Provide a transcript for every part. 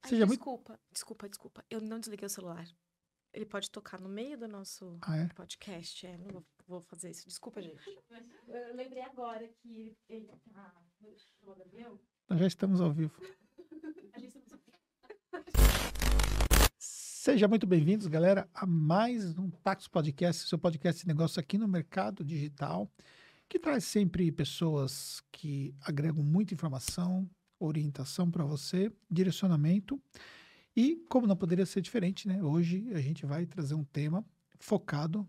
Ai, Seja muito... desculpa. Eu não desliguei o celular. Ele pode tocar no meio do nosso podcast. Não vou fazer isso. Desculpa, gente. Eu lembrei agora que ele tá no Gabriel. Nós já estamos ao vivo. A gente não... Sejam muito bem-vindos, galera, a mais um Tactus Podcast, seu podcast de negócio aqui no mercado digital, que traz sempre pessoas que agregam muita informação, orientação para você, direcionamento. E, como não poderia ser diferente, né? Hoje a gente vai trazer um tema focado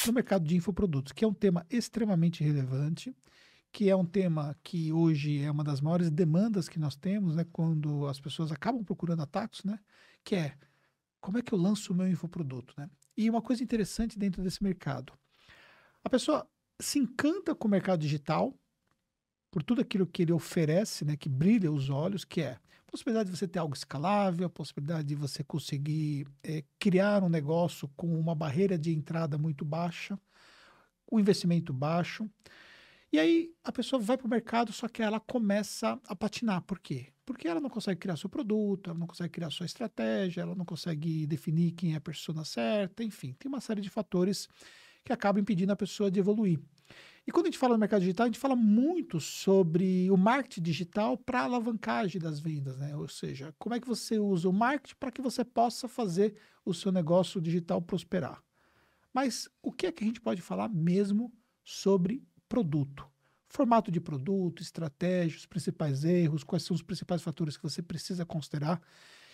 no mercado de infoprodutos, que é um tema extremamente relevante, que é um tema que hoje é uma das maiores demandas que nós temos, né? Quando as pessoas acabam procurando a Tactus, né? Que é como é que eu lanço o meu infoproduto, né? E uma coisa interessante dentro desse mercado, a pessoa se encanta com o mercado digital por tudo aquilo que ele oferece, né? Que brilha os olhos, que é a possibilidade de você ter algo escalável, a possibilidade de você conseguir criar um negócio com uma barreira de entrada muito baixa, um investimento baixo. E aí a pessoa vai para o mercado, só que ela começa a patinar. Por quê? Porque ela não consegue criar seu produto, ela não consegue criar sua estratégia, ela não consegue definir quem é a persona certa, enfim, tem uma série de fatores que acabam impedindo a pessoa de evoluir. E quando a gente fala no mercado digital, a gente fala muito sobre o marketing digital para alavancagem das vendas, né? Ou seja, como é que você usa o marketing para que você possa fazer o seu negócio digital prosperar. Mas o que é que a gente pode falar mesmo sobre produto? Formato de produto, estratégia, os principais erros, quais são os principais fatores que você precisa considerar.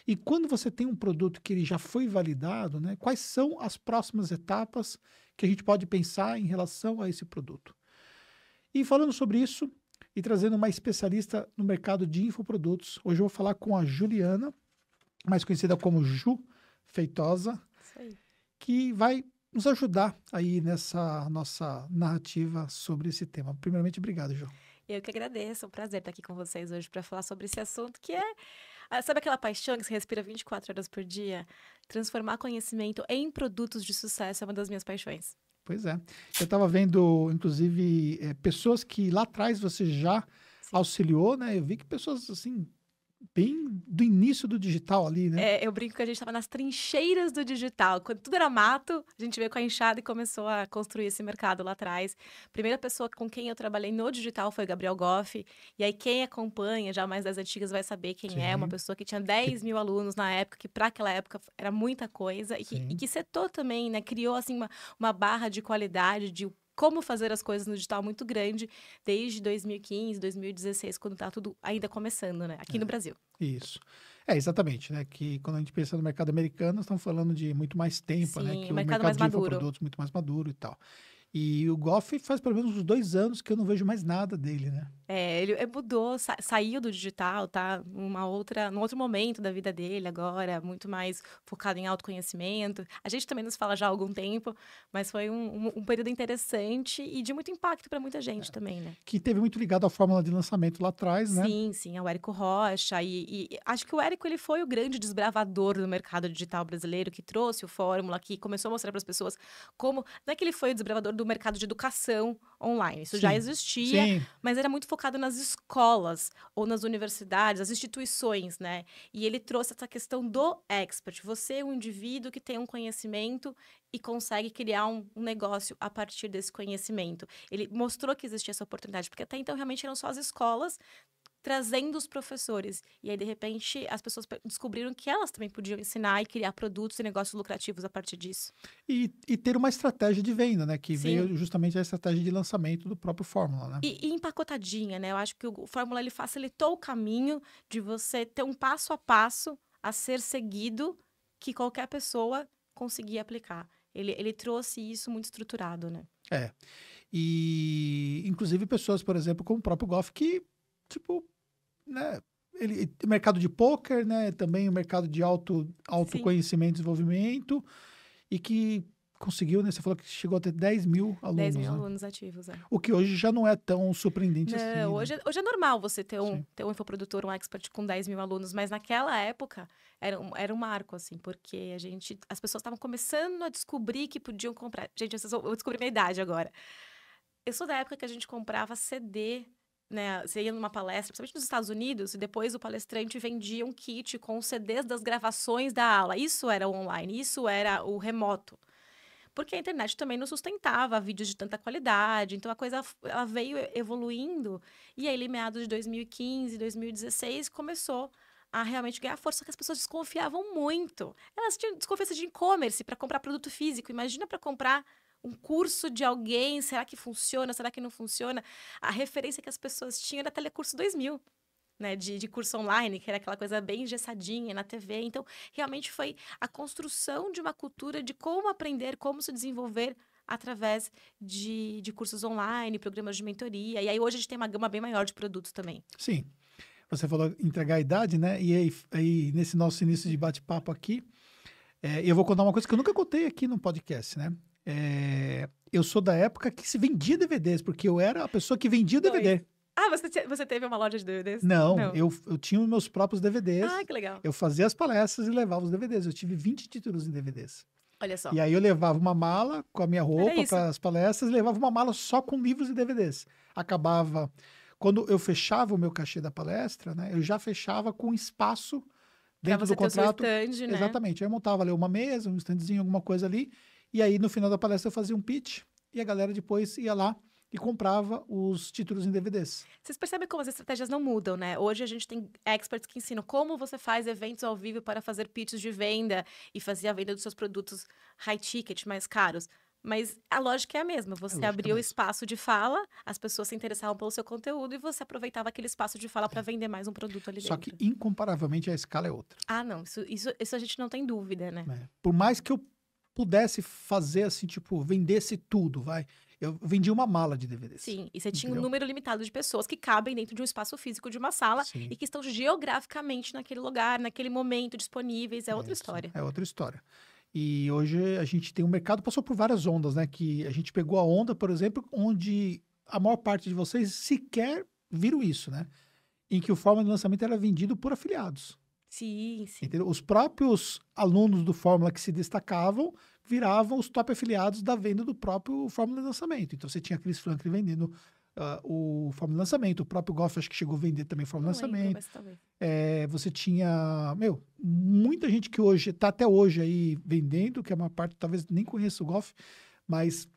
E quando você tem um produto que ele já foi validado, né, quais são as próximas etapas que a gente pode pensar em relação a esse produto? E falando sobre isso e trazendo uma especialista no mercado de infoprodutos, hoje eu vou falar com a Juliana, mais conhecida como Ju Feitosa, Isso aí. que vai nos ajudar aí nessa nossa narrativa sobre esse tema. Primeiramente, obrigado, Ju. Eu que agradeço, é um prazer estar aqui com vocês hoje para falar sobre esse assunto que é, sabe aquela paixão que se respira 24 horas por dia? Transformar conhecimento em produtos de sucesso é uma das minhas paixões. Pois é. Eu estava vendo, inclusive, pessoas que lá atrás você já auxiliou, né? Eu vi que pessoas, assim, bem do início do digital ali, né? Eu brinco que a gente estava nas trincheiras do digital. Quando tudo era mato, a gente veio com a enxada e começou a construir esse mercado lá atrás. Primeira pessoa com quem eu trabalhei no digital foi o Gabriel Goff. E aí quem acompanha já mais das antigas vai saber quem é. Uma pessoa que tinha 10 mil alunos na época, que para aquela época era muita coisa. E que setou também, né? Criou, assim, uma barra de qualidade, de como fazer as coisas no digital muito grande, desde 2015, 2016, quando tá tudo ainda começando, né? Aqui no Brasil. Isso. Exatamente, né? Que quando a gente pensa no mercado americano, nós estamos falando de muito mais tempo, né? Que o o mercado mercado mais de maduro. infoprodutos muito mais maduro e tal. E o Goff faz pelo menos uns 2 anos que eu não vejo mais nada dele, né? Ele mudou, saiu do digital, tá? Num outro momento da vida dele agora, muito mais focado em autoconhecimento. A gente também nos fala já há algum tempo, mas foi um período interessante e de muito impacto para muita gente também, né? Que teve muito ligado à fórmula de lançamento lá atrás, né? Sim, ao Érico Rocha. E acho que o Érico ele foi o grande desbravador do mercado digital brasileiro, que trouxe o Fórmula, que começou a mostrar para as pessoas como... Não é que ele foi o desbravador do mercado de educação online, isso já existia, mas era muito focado nas escolas ou nas universidades, as instituições, né? E ele trouxe essa questão do expert. Você é um indivíduo que tem um conhecimento e consegue criar um negócio a partir desse conhecimento. Ele mostrou que existia essa oportunidade, porque até então realmente eram só as escolas trazendo os professores. E aí, de repente, as pessoas descobriram que elas também podiam ensinar e criar produtos e negócios lucrativos a partir disso. E ter uma estratégia de venda, né? Que veio justamente a estratégia de lançamento do próprio Fórmula, né? E empacotadinha, né? Eu acho que o Fórmula ele facilitou o caminho de você ter um passo a passo a ser seguido que qualquer pessoa conseguia aplicar. Ele trouxe isso muito estruturado, né? E, inclusive, pessoas, por exemplo, como o próprio Goff, que, tipo, né? O mercado de pôquer, né? Também o mercado de autoconhecimento e desenvolvimento, e que conseguiu, né? Você falou que chegou a ter 10 mil alunos. 10 mil alunos ativos, O que hoje já não é tão surpreendente assim. Não, hoje é normal você ter um infoprodutor, um expert com 10 mil alunos, mas naquela época era um marco, assim, porque as pessoas estavam começando a descobrir que podiam comprar. Gente, eu descobri minha idade agora. Eu sou da época que a gente comprava CD né, você ia numa palestra, principalmente nos Estados Unidos, e depois o palestrante vendia um kit com CDs das gravações da aula. Isso era o online, isso era o remoto. Porque a internet também não sustentava vídeos de tanta qualidade, então a coisa ela veio evoluindo, e aí, em meados de 2015, 2016, começou a realmente ganhar força, que as pessoas desconfiavam muito. Elas tinham desconfiança de e-commerce para comprar produto físico, imagina para comprar um curso de alguém, será que funciona, será que não funciona? A referência que as pessoas tinham era Telecurso 2000. Né, de curso online, que era aquela coisa bem engessadinha na TV. Então, realmente foi a construção de uma cultura de como aprender, como se desenvolver através de cursos online, programas de mentoria. E aí, hoje, a gente tem uma gama bem maior de produtos também. Sim. Você falou entregar a idade, né? E aí nesse nosso início de bate-papo aqui, eu vou contar uma coisa que eu nunca contei aqui no podcast, né? Eu sou da época que se vendia DVDs, porque eu era a pessoa que vendia o DVD. Ah, você teve uma loja de DVDs? Não. Eu tinha os meus próprios DVDs. Ah, que legal. Eu fazia as palestras e levava os DVDs. Eu tive 20 títulos em DVDs. Olha só. E aí eu levava uma mala com a minha roupa para as palestras e levava uma mala só com livros e DVDs. Acabava... Quando eu fechava o meu cachê da palestra, né, eu já fechava com espaço dentro do contrato. Ter o seu stand, né? Exatamente. Aí eu montava ali uma mesa, um standzinho, alguma coisa ali. E aí, no final da palestra, eu fazia um pitch e a galera depois ia lá e comprava os títulos em DVDs. Vocês percebem como as estratégias não mudam, né? Hoje a gente tem experts que ensinam como você faz eventos ao vivo para fazer pitches de venda e fazer a venda dos seus produtos high ticket, mais caros. Mas a lógica é a mesma. Você abriu o espaço de fala, as pessoas se interessavam pelo seu conteúdo e você aproveitava aquele espaço de fala para vender mais um produto ali dentro. Só que, incomparavelmente, a escala é outra. Ah, não. Isso a gente não tem dúvida, né? Por mais que eu pudesse fazer assim, tipo, vendesse tudo, eu vendia uma mala de DVDs. Sim, e você tinha um número limitado de pessoas que cabem dentro de um espaço físico de uma sala. Sim. E que estão geograficamente naquele lugar, naquele momento, disponíveis. É outra história. É outra história. E hoje a gente tem um mercado, passou por várias ondas, né? Que a gente pegou a onda, por exemplo, onde a maior parte de vocês sequer viram isso, né? Em que o Fórmula de Lançamento era vendido por afiliados. Sim. Entendeu? Os próprios alunos do Fórmula que se destacavam viravam os top afiliados da venda do próprio Fórmula de Lançamento. Então você tinha a Chris Franklin vendendo o Fórmula de Lançamento, o próprio Goff acho que chegou a vender também Fórmula de Lançamento. Você tinha, muita gente que hoje está até hoje aí vendendo, que a maior parte talvez nem conheça o Goff, mas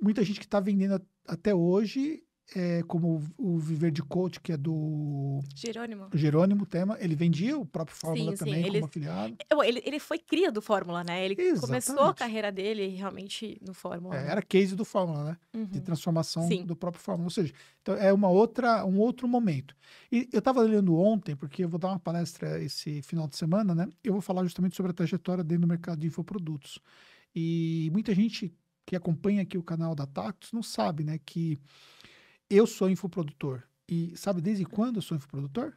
muita gente que está vendendo até hoje, como o Viver de Coach, que é do Jerônimo Tema, ele vendia o próprio Fórmula também como afiliado. Ele foi cria do Fórmula, né? Ele começou a carreira dele realmente no Fórmula. Era case do Fórmula, né? Uhum. De transformação do próprio Fórmula. Ou seja, então é um outro momento. E eu estava lendo ontem, porque eu vou dar uma palestra esse final de semana, né? Eu vou falar justamente sobre a trajetória dentro do mercado de infoprodutos. E muita gente que acompanha aqui o canal da Tactus não sabe, né? Que eu sou infoprodutor. E sabe desde quando eu sou infoprodutor?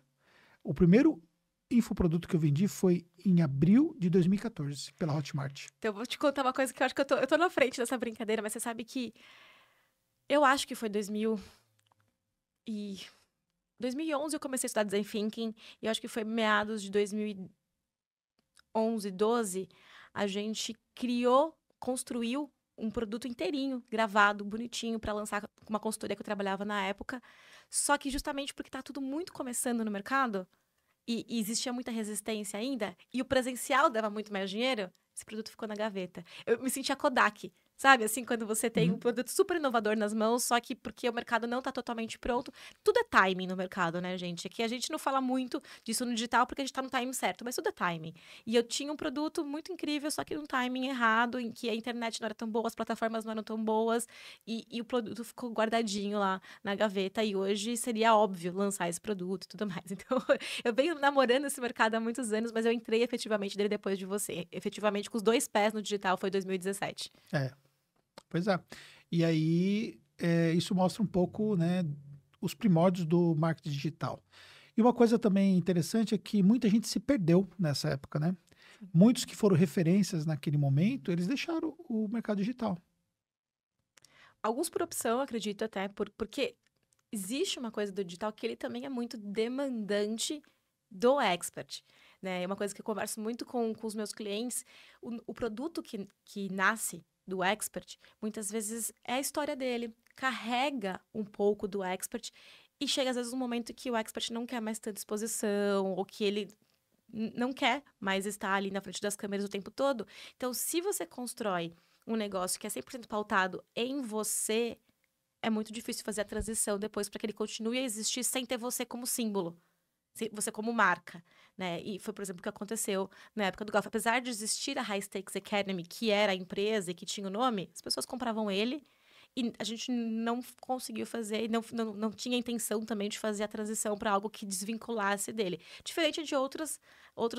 O primeiro infoproduto que eu vendi foi em abril de 2014, pela Hotmart. Então, eu vou te contar uma coisa que eu acho que eu tô na frente dessa brincadeira, mas você sabe que eu acho que foi 2011 eu comecei a estudar Design Thinking, e eu acho que foi meados de 2011, 12, a gente construiu um produto inteirinho, gravado, bonitinho, para lançar com uma consultoria que eu trabalhava na época. Só que justamente porque tá tudo muito começando no mercado e existia muita resistência ainda, e o presencial dava muito mais dinheiro, esse produto ficou na gaveta. Eu me sentia Kodak, sabe? Assim, quando você tem um produto super inovador nas mãos, só que porque o mercado não tá totalmente pronto. Tudo é timing no mercado, né, gente? Aqui a gente não fala muito disso no digital porque a gente tá no timing certo, mas tudo é timing. E eu tinha um produto muito incrível, só que num timing errado, em que a internet não era tão boa, as plataformas não eram tão boas, e o produto ficou guardadinho lá na gaveta, e hoje seria óbvio lançar esse produto e tudo mais. Então, eu venho namorando esse mercado há muitos anos, mas eu entrei efetivamente dele depois de você. Efetivamente, com os 2 pés no digital, foi 2017. Pois é. E aí, isso mostra um pouco, né, os primórdios do marketing digital. E uma coisa também interessante é que muita gente se perdeu nessa época, né? Muitos que foram referências naquele momento, eles deixaram o mercado digital. Alguns por opção, acredito até, porque existe uma coisa do digital que ele também é muito demandante do expert, né? É uma coisa que eu converso muito com os meus clientes. O produto que nasce do expert, muitas vezes é a história dele, carrega um pouco do expert, E chega, às vezes, um momento que o expert não quer mais ter disposição, ou que ele não quer mais estar ali na frente das câmeras o tempo todo. Então, se você constrói um negócio que é 100% pautado em você, é muito difícil fazer a transição depois para que ele continue a existir sem ter você como símbolo, você como marca, né? E foi, por exemplo, o que aconteceu na época do Golf. Apesar de existir a High Stakes Academy, que era a empresa e que tinha o nome, as pessoas compravam ele. E a gente não conseguiu fazer, não tinha intenção também de fazer a transição para algo que desvinculasse dele. Diferente de outros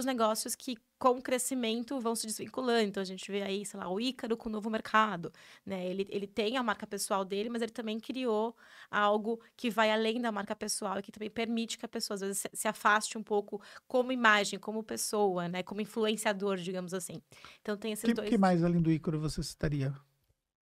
negócios que, com o crescimento, vão se desvinculando. Então, a gente vê aí, sei lá, o Ícaro com o Novo Mercado, né? Ele tem a marca pessoal dele, mas ele também criou algo que vai além da marca pessoal e que também permite que a pessoa, às vezes, se afaste um pouco como imagem, como pessoa, né? Como influenciador, digamos assim. Então, tem esses dois... Que mais, além do Ícaro, você citaria?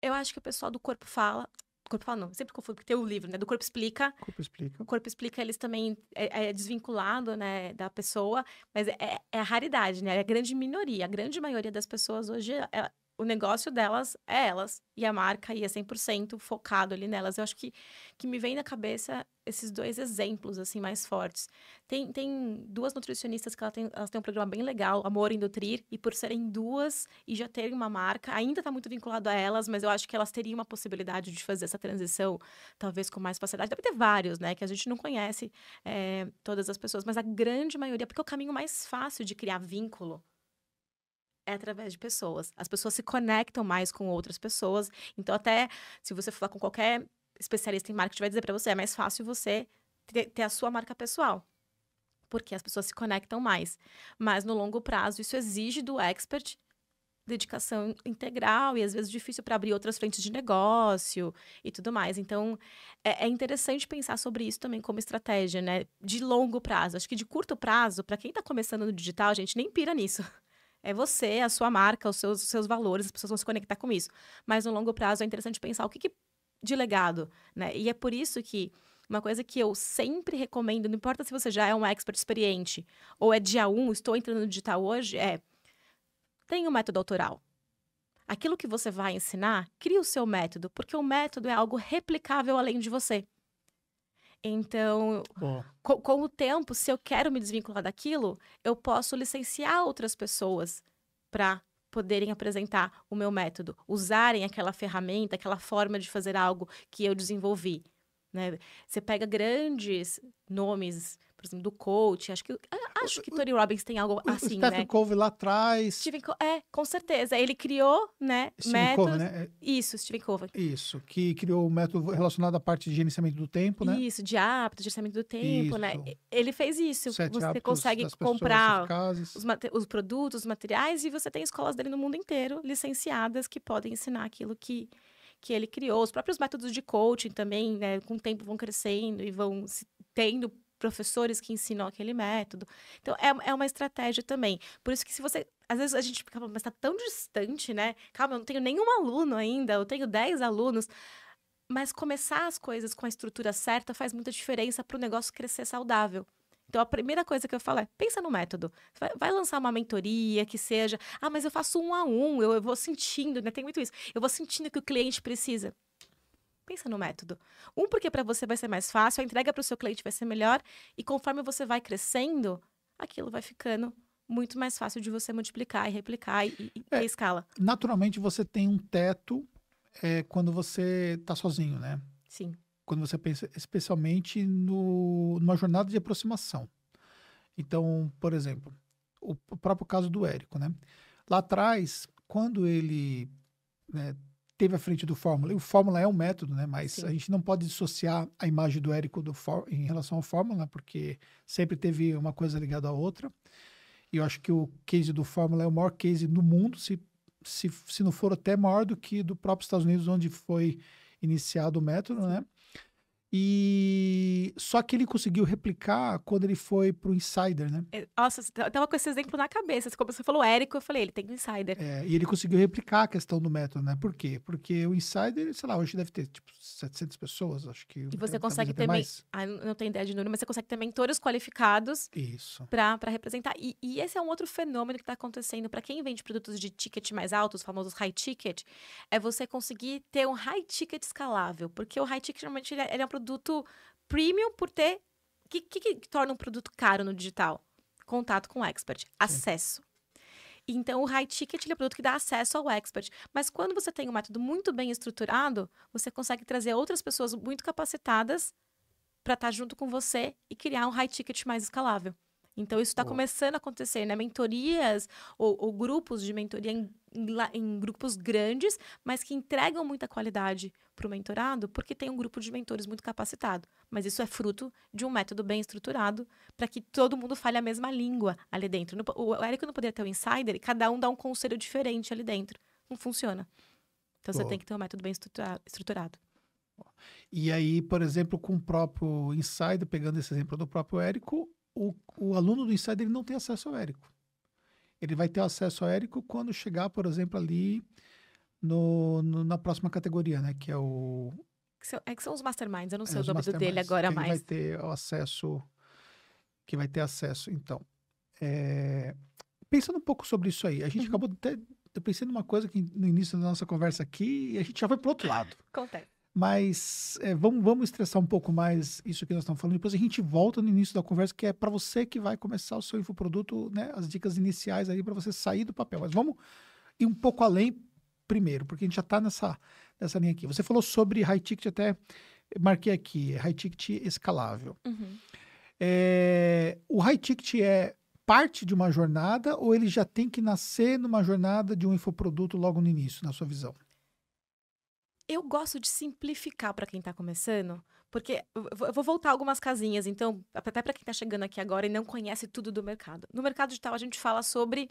Eu acho que o pessoal do Corpo Fala... Corpo Fala não, sempre confundo, porque tem o livro, né? Do Corpo Explica. Corpo Explica. O Corpo Explica, eles também... É desvinculado, né? Da pessoa. Mas é a raridade, né? É a grande minoria. A grande maioria das pessoas hoje... o negócio delas é elas. E a marca ia 100% focado ali nelas. Eu acho que me vem na cabeça esses dois exemplos, assim, mais fortes. Tem duas nutricionistas que elas têm um programa bem legal, Amor em Nutrir. E por serem duas e já terem uma marca, ainda está muito vinculado a elas, mas eu acho que elas teriam uma possibilidade de fazer essa transição, talvez com mais facilidade. Deve ter vários, né? Que a gente não conhece todas as pessoas. Mas a grande maioria, porque é o caminho mais fácil de criar vínculo é através de pessoas. As pessoas se conectam mais com outras pessoas. Então, até se você falar com qualquer especialista em marketing, vai dizer para você, é mais fácil você ter a sua marca pessoal. Porque as pessoas se conectam mais. Mas, no longo prazo, isso exige do expert dedicação integral e, às vezes, difícil para abrir outras frentes de negócio e tudo mais. Então, é interessante pensar sobre isso também como estratégia, né? De longo prazo. Acho que de curto prazo, para quem está começando no digital, a gente nem pira nisso. É você, a sua marca, os seus valores, as pessoas vão se conectar com isso. Mas no longo prazo é interessante pensar o que de legado, né? E é por isso que uma coisa que eu sempre recomendo, não importa se você já é um expert experiente ou é dia 1, estou entrando no digital hoje, tenha um método autoral. Aquilo que você vai ensinar, crie o seu método, porque o método é algo replicável além de você. Então, com o tempo, se eu quero me desvincular daquilo, eu posso licenciar outras pessoas para poderem apresentar o meu método, usarem aquela ferramenta, aquela forma de fazer algo que eu desenvolvi, né? Você pega grandes nomes, por exemplo, do coach, acho que Tony Robbins tem algo assim, o Stephen né? Covey lá atrás. Com certeza. Ele criou, né, Stephen métodos... Covey, né? Isso, Stephen Covey. Isso, que criou o método relacionado à parte de gerenciamento do tempo, né? Isso, de hábitos, de gerenciamento do tempo, né? Ele fez isso. 7 Você hábitos consegue das pessoas comprar eficazes. os produtos, os materiais, e você tem escolas dele no mundo inteiro, licenciadas, que podem ensinar aquilo que ele criou. Os próprios métodos de coaching também, né? Com o tempo vão crescendo e vão tendo professores que ensinam aquele método. Então, é uma estratégia também. Por isso que se você... Às vezes a gente fica, mas tá tão distante, né? Calma, eu não tenho nenhum aluno ainda, eu tenho 10 alunos. Mas começar as coisas com a estrutura certa faz muita diferença para o negócio crescer saudável. Então, a primeira coisa que eu falo é, pensa no método. Vai lançar uma mentoria que seja... Ah, mas eu faço 1 a 1, eu vou sentindo, né? Tem muito isso. Eu vou sentindo que o cliente precisa. Pensa no método. Porque para você vai ser mais fácil, a entrega para o seu cliente vai ser melhor, e conforme você vai crescendo, aquilo vai ficando muito mais fácil de você multiplicar e replicar e ter escala. Naturalmente, você tem um teto quando você está sozinho, né? Sim. Quando você pensa especialmente numa jornada de aproximação. Então, por exemplo, o próprio caso do Érico, né? Lá atrás, quando ele teve à frente do Fórmula, e o Fórmula é um método, né? Mas Sim. a gente não pode dissociar a imagem do Érico em relação ao Fórmula, porque sempre teve uma coisa ligada à outra. E eu acho que o case do Fórmula é o maior case no mundo, se não for até maior do que do próprio Estados Unidos, onde foi iniciado o método, né? E só que ele conseguiu replicar quando ele foi pro Insider, né? Nossa, eu tava com esse exemplo na cabeça. Como você falou Érico, eu falei, ele tem um Insider. E ele conseguiu replicar a questão do método, né? Por quê? Porque o Insider, sei lá, hoje deve ter tipo 700 pessoas, acho que. E você consegue ter mais. não tenho ideia de número, mas você consegue ter mentores qualificados para representar. E esse é um outro fenômeno que está acontecendo para quem vende produtos de ticket mais alto, os famosos high ticket, é você conseguir ter um high ticket escalável. Porque o high ticket, normalmente, ele é um produto premium por ter... O que torna um produto caro no digital? Contato com o expert. Acesso. Então, o high ticket ele é um produto que dá acesso ao expert. Mas quando você tem um método muito bem estruturado, você consegue trazer outras pessoas muito capacitadas para estar junto com você e criar um high ticket mais escalável. Então, isso está começando a acontecer, né? Mentorias ou grupos de mentoria em grupos grandes, mas que entregam muita qualidade para o mentorado, porque tem um grupo de mentores muito capacitado. Mas isso é fruto de um método bem estruturado para que todo mundo fale a mesma língua ali dentro. O Érico não poderia ter um insider e cada um dá um conselho diferente ali dentro. Não funciona. Então, você tem que ter um método bem estruturado. E aí, por exemplo, com o próprio insider, pegando esse exemplo do próprio Érico, o aluno do insider ele não tem acesso ao Érico. Ele vai ter acesso ao Érico quando chegar, por exemplo, ali na próxima categoria, né? Que é o... que são os masterminds, eu não sei o os nome dele agora que mais. Vai ter o acesso, que vai ter acesso, então. Pensando um pouco sobre isso aí, a gente acabou até... Eu pensei numa coisa que no início da nossa conversa aqui, e a gente já foi para o outro lado. Acontece. Mas vamos estressar um pouco mais isso que nós estamos falando. Depois a gente volta no início da conversa, que é para você que vai começar o seu infoproduto, né? As dicas iniciais aí para você sair do papel. Mas vamos ir um pouco além primeiro, porque a gente já está nessa linha aqui. Você falou sobre high ticket, até marquei aqui, high ticket escalável. O high ticket é parte de uma jornada ou ele já tem que nascer numa jornada de um infoproduto logo no início, na sua visão? Eu gosto de simplificar para quem está começando, porque eu vou voltar algumas casinhas, então, até para quem está chegando aqui agora e não conhece tudo do mercado. No mercado digital, a gente fala sobre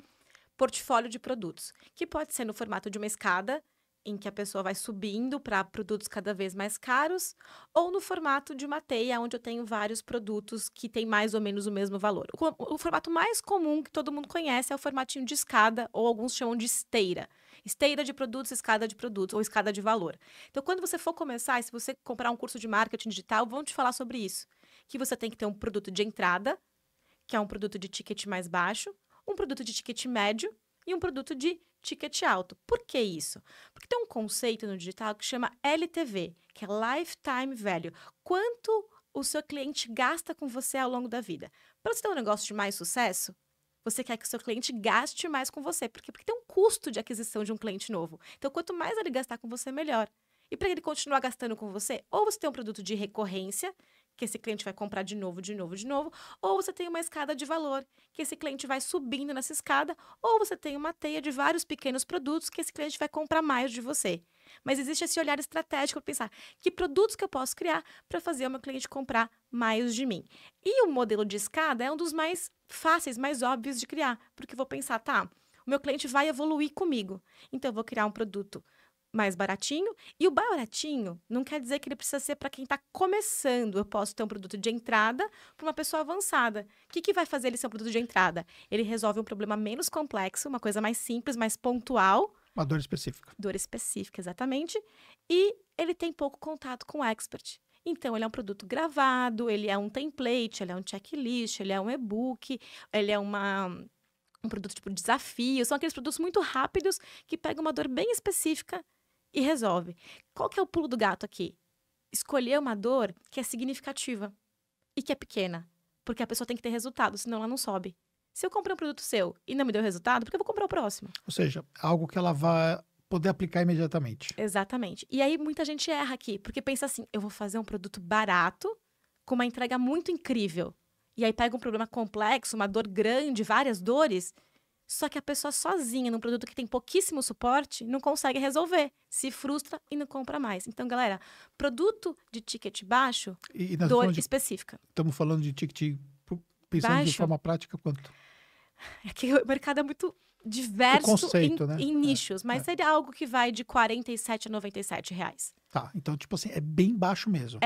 portfólio de produtos, que pode ser no formato de uma escada, em que a pessoa vai subindo para produtos cada vez mais caros, ou no formato de uma teia, onde eu tenho vários produtos que têm mais ou menos o mesmo valor. O formato mais comum que todo mundo conhece é o formatinho de escada, ou alguns chamam de esteira. Esteira de produtos, escada de produtos, ou escada de valor. Então, quando você for começar, se você comprar um curso de marketing digital, vão te falar sobre isso. Que você tem que ter um produto de entrada, que é um produto de ticket mais baixo, um produto de ticket médio e um produto de ticket alto. Por que isso? Porque tem um conceito no digital que chama LTV, que é Lifetime Value. Quanto o seu cliente gasta com você ao longo da vida. Para você ter um negócio de mais sucesso, você quer que o seu cliente gaste mais com você. Porque tem um custo de aquisição de um cliente novo. Então, quanto mais ele gastar com você, melhor. E para ele continuar gastando com você, ou você tem um produto de recorrência, que esse cliente vai comprar de novo, ou você tem uma escada de valor, que esse cliente vai subindo nessa escada, ou você tem uma teia de vários pequenos produtos que esse cliente vai comprar mais de você. Mas existe esse olhar estratégico para pensar que produtos que eu posso criar para fazer o meu cliente comprar mais de mim. E o modelo de escada é um dos mais fáceis, mais óbvios de criar, porque eu vou pensar, tá, o meu cliente vai evoluir comigo, então eu vou criar um produto mais baratinho, e o baratinho não quer dizer que ele precisa ser para quem está começando. Eu posso ter um produto de entrada para uma pessoa avançada. O que vai fazer ele ser um produto de entrada? Ele resolve um problema menos complexo, uma coisa mais simples, mais pontual. Uma dor específica. Dor específica, exatamente. E ele tem pouco contato com o expert. Então, ele é um produto gravado, ele é um template, ele é um checklist, ele é um e-book, ele é um produto tipo desafio. São aqueles produtos muito rápidos que pegam uma dor bem específica e resolve. Qual que é o pulo do gato aqui? Escolher uma dor que é significativa e que é pequena. Porque a pessoa tem que ter resultado, senão ela não sobe. Se eu comprei um produto seu e não me deu resultado, por que eu vou comprar o próximo? Ou seja, algo que ela vai poder aplicar imediatamente. Exatamente. E aí muita gente erra aqui, porque pensa assim, eu vou fazer um produto barato com uma entrega muito incrível. E aí pega um problema complexo, uma dor grande, várias dores, só que a pessoa sozinha, num produto que tem pouquíssimo suporte, não consegue resolver. Se frustra e não compra mais. Então, galera, produto de ticket baixo, dor específica. Estamos falando de ticket, pensando baixo, de forma prática, quanto? É que o mercado é muito diverso conceito, né? em nichos, mas seria algo que vai de R$ 47 a R$ 97 reais. Tá, então, tipo assim, é bem baixo mesmo.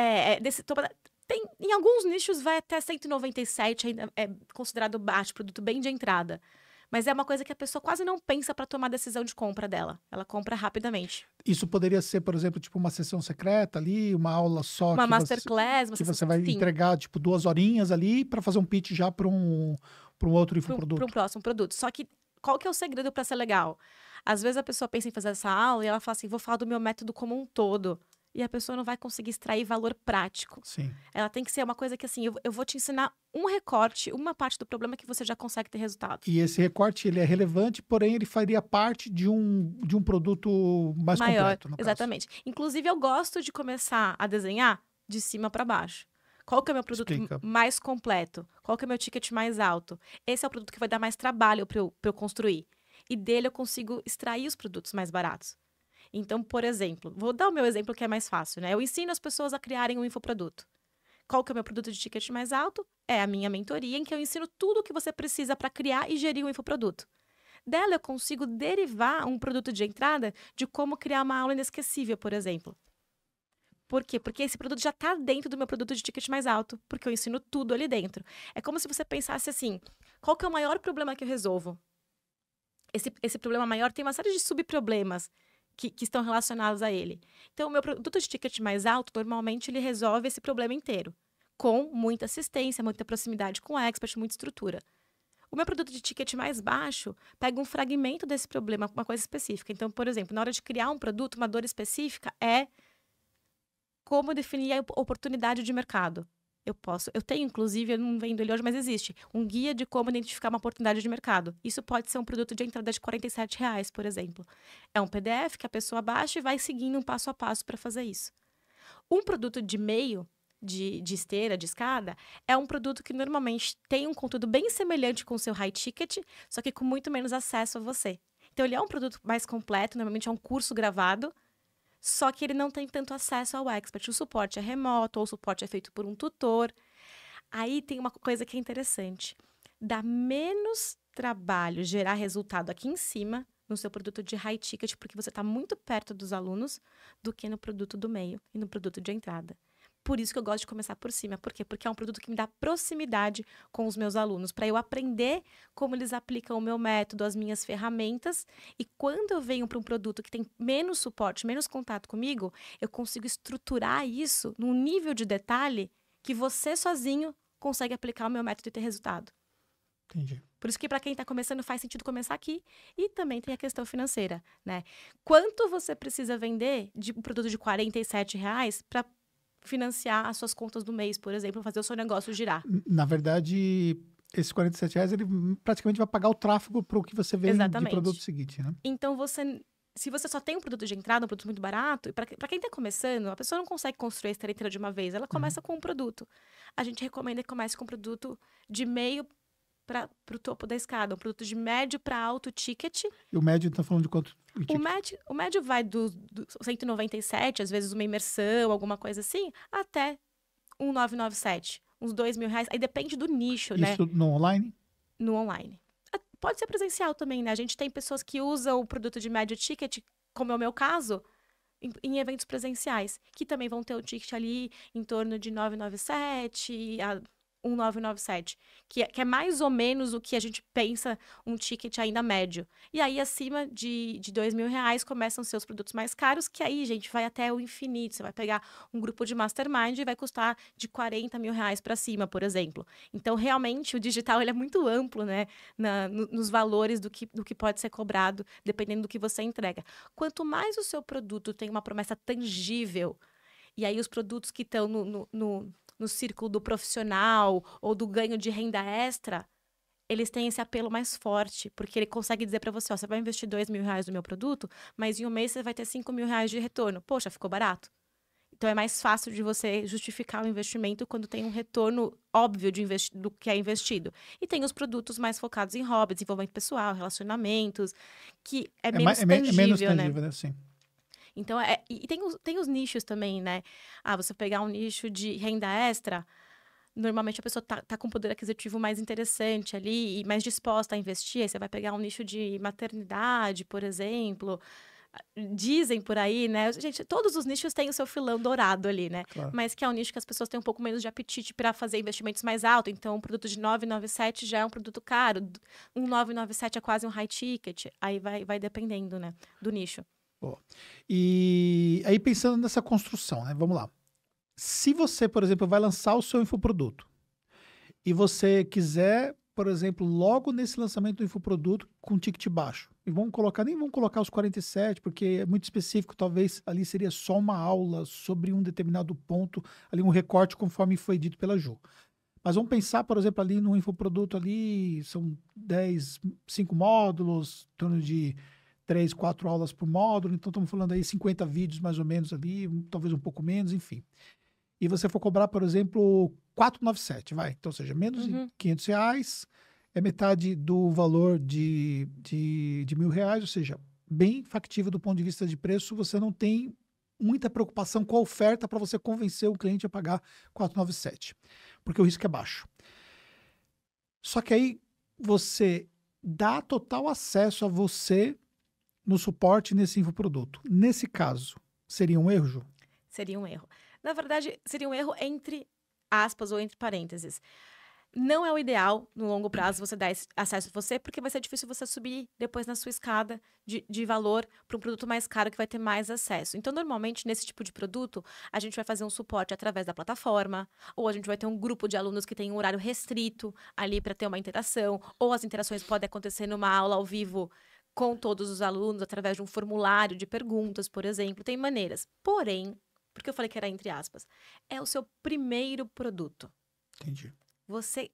Em alguns nichos vai até 197, ainda é considerado baixo, produto bem de entrada. Mas é uma coisa que a pessoa quase não pensa para tomar a decisão de compra dela. Ela compra rapidamente. Isso poderia ser, por exemplo, tipo uma sessão secreta ali, uma aula só. Uma masterclass. Que você vai entregar, tipo, 2 horinhas ali para fazer um pitch já para um outro infoproduto. Para um próximo produto. Só que qual que é o segredo para ser legal? Às vezes a pessoa pensa em fazer essa aula e ela fala assim, vou falar do meu método como um todo. e a pessoa não vai conseguir extrair valor prático. Sim. Ela tem que ser uma coisa que, assim, eu vou te ensinar um recorte, uma parte do problema que você já consegue ter resultado. E esse recorte, ele é relevante, porém ele faria parte de um produto mais Maior, completo, no caso. exatamente. Inclusive, eu gosto de começar a desenhar de cima para baixo. Qual que é o meu produto Explica. mais completo? Qual que é o meu ticket mais alto? Esse é o produto que vai dar mais trabalho para eu construir. E dele eu consigo extrair os produtos mais baratos. Então, por exemplo, vou dar o meu exemplo que é mais fácil, né? Eu ensino as pessoas a criarem um infoproduto. Qual que é o meu produto de ticket mais alto? É a minha mentoria, em que eu ensino tudo o que você precisa para criar e gerir um infoproduto. Dela eu consigo derivar um produto de entrada de como criar uma aula inesquecível, por exemplo. Por quê? Porque esse produto já está dentro do meu produto de ticket mais alto, porque eu ensino tudo ali dentro. É como se você pensasse assim, qual que é o maior problema que eu resolvo? Esse problema maior tem uma série de subproblemas que estão relacionados a ele. Então, o meu produto de ticket mais alto, normalmente, ele resolve esse problema inteiro, com muita assistência, muita proximidade com o expert, muita estrutura. O meu produto de ticket mais baixo pega um fragmento desse problema, uma coisa específica. Então, por exemplo, na hora de criar um produto, uma dor específica é como definir a oportunidade de mercado. Eu tenho, inclusive, eu não vendo ele hoje, mas existe, um guia de como identificar uma oportunidade de mercado. Isso pode ser um produto de entrada de R$ 47, por exemplo. É um PDF que a pessoa baixa e vai seguindo um passo a passo para fazer isso. Um produto de meio, de esteira, de escada, é um produto que normalmente tem um conteúdo bem semelhante com o seu high ticket, só que com muito menos acesso a você. Então, ele é um produto mais completo, normalmente é um curso gravado, só que ele não tem tanto acesso ao expert. O suporte é remoto, ou o suporte é feito por um tutor. Aí tem uma coisa que é interessante. Dá menos trabalho gerar resultado aqui em cima, no seu produto de high ticket, porque você está muito perto dos alunos, do que no produto do meio e no produto de entrada. Por isso que eu gosto de começar por cima. Por quê? Porque é um produto que me dá proximidade com os meus alunos, para eu aprender como eles aplicam o meu método, as minhas ferramentas. E quando eu venho para um produto que tem menos suporte, menos contato comigo, eu consigo estruturar isso num nível de detalhe que você sozinho consegue aplicar o meu método e ter resultado. Entendi. Por isso que para quem está começando faz sentido começar aqui. E também tem a questão financeira, né? Quanto você precisa vender de um produto de R$ 47 para financiar as suas contas do mês, por exemplo, fazer o seu negócio girar? Na verdade, esses R$ 47, ele praticamente vai pagar o tráfego para o que você vende de Exatamente. produto seguinte, né? Então, se você só tem um produto de entrada, um produto muito barato, e para quem está começando, a pessoa não consegue construir a esteira inteira de uma vez, ela começa com um produto. A gente recomenda que comece com um produto de meio para o topo da escada, um produto de médio para alto ticket. E o médio está falando de quanto? O médio vai do 197, às vezes uma imersão, alguma coisa assim, até 1997, uns R$ 2.000. Aí depende do nicho, né? Isso no online? No online. Pode ser presencial também, né? A gente tem pessoas que usam o produto de médio ticket, como é o meu caso, em eventos presenciais, que também vão ter o ticket ali em torno de 997 a 1997, que é mais ou menos o que a gente pensa um ticket ainda médio. E aí, acima de R$ 2.000, começam seus produtos mais caros, que aí, gente, vai até o infinito. Você vai pegar um grupo de mastermind e vai custar de R$ 40.000 para cima, por exemplo. Então, realmente, o digital ele é muito amplo, né? Nos valores do que pode ser cobrado, dependendo do que você entrega. Quanto mais o seu produto tem uma promessa tangível, e aí os produtos que estão no círculo do profissional ou do ganho de renda extra, eles têm esse apelo mais forte, porque ele consegue dizer para você, ó, você vai investir R$ 2.000 no meu produto, mas em um mês você vai ter R$ 5.000 de retorno. Poxa, ficou barato. Então é mais fácil de você justificar o investimento quando tem um retorno óbvio do que é investido. E tem os produtos mais focados em hobby, desenvolvimento pessoal, relacionamentos, que é menos tangível, menos né? tangível, né? Sim. Então, e tem os nichos também, né? Você pegar um nicho de renda extra, normalmente a pessoa tá com um poder aquisitivo mais interessante ali e mais disposta a investir. Aí você vai pegar um nicho de maternidade, por exemplo. Dizem por aí, né? Gente, todos os nichos têm o seu filão dourado ali, né? Claro. Mas que é um nicho que as pessoas têm um pouco menos de apetite para fazer investimentos mais altos. Então, um produto de 997 já é um produto caro. Um 997 é quase um high ticket. Aí vai dependendo, né? Do nicho. Boa. E aí, pensando nessa construção, né? Vamos lá. Se você, por exemplo, vai lançar o seu infoproduto e você quiser, por exemplo, logo nesse lançamento do infoproduto com ticket baixo. E nem vamos colocar os 47, porque é muito específico, talvez ali seria só uma aula sobre um determinado ponto, ali um recorte conforme foi dito pela Ju. Mas vamos pensar, por exemplo, ali no infoproduto ali, são 5 módulos, em torno de 3, 4 aulas por módulo, então estamos falando aí 50 vídeos mais ou menos ali, talvez um pouco menos, enfim. E você for cobrar, por exemplo, 497, vai. Então, ou seja, menos de R$ 500, é metade do valor de R$ 1.000, ou seja, bem factível do ponto de vista de preço, você não tem muita preocupação com a oferta para você convencer o cliente a pagar 497, porque o risco é baixo. Só que aí você dá total acesso a você no suporte nesse infoproduto. Nesse caso, seria um erro, Ju? Seria um erro. Na verdade, seria um erro entre aspas ou entre parênteses. Não é o ideal, no longo prazo, você dar esse acesso a você, porque vai ser difícil você subir depois na sua escada de valor para um produto mais caro que vai ter mais acesso. Então, normalmente, nesse tipo de produto, a gente vai fazer um suporte através da plataforma, ou a gente vai ter um grupo de alunos que tem um horário restrito ali para ter uma interação, ou as interações podem acontecer numa aula ao vivo com todos os alunos, através de um formulário de perguntas, por exemplo. Tem maneiras. Porém, porque eu falei que era entre aspas, é o seu primeiro produto. Entendi. Você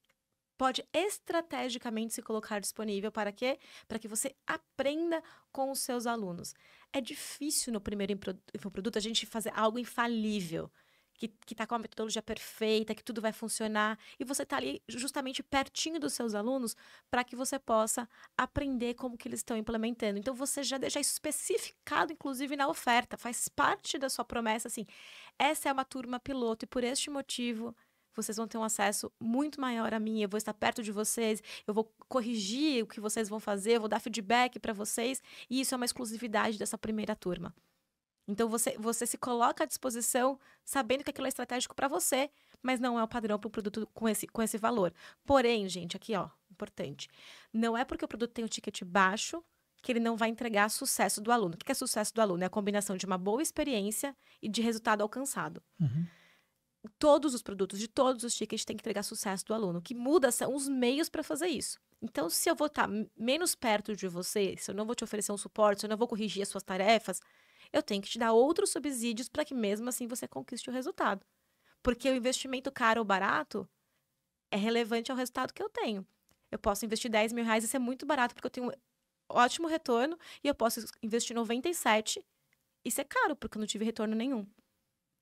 pode estrategicamente se colocar disponível para quê? Para que você aprenda com os seus alunos. É difícil no primeiro infoproduto a gente fazer algo infalível, que está com a metodologia perfeita, que tudo vai funcionar, e você está ali justamente pertinho dos seus alunos para que você possa aprender como que eles estão implementando. Então, você já deixa isso especificado, inclusive, na oferta, faz parte da sua promessa, assim, essa é uma turma piloto e por este motivo vocês vão ter um acesso muito maior a mim, eu vou estar perto de vocês, eu vou corrigir o que vocês vão fazer, eu vou dar feedback para vocês, e isso é uma exclusividade dessa primeira turma. Então, você se coloca à disposição sabendo que aquilo é estratégico para você, mas não é o padrão para um produto com esse valor. Porém, gente, aqui, ó, importante. Não é porque o produto tem um ticket baixo que ele não vai entregar sucesso do aluno. O que é sucesso do aluno? É a combinação de uma boa experiência e de resultado alcançado. Todos os produtos, de todos os tickets, têm que entregar sucesso do aluno. O que muda são os meios para fazer isso. Então, se eu vou estar menos perto de você, se eu não vou te oferecer um suporte, se eu não vou corrigir as suas tarefas, eu tenho que te dar outros subsídios para que mesmo assim você conquiste o resultado. Porque o investimento caro ou barato é relevante ao resultado que eu tenho. Eu posso investir R$ 10.000 e ser muito barato porque eu tenho um ótimo retorno, e eu posso investir 97 e ser caro porque eu não tive retorno nenhum.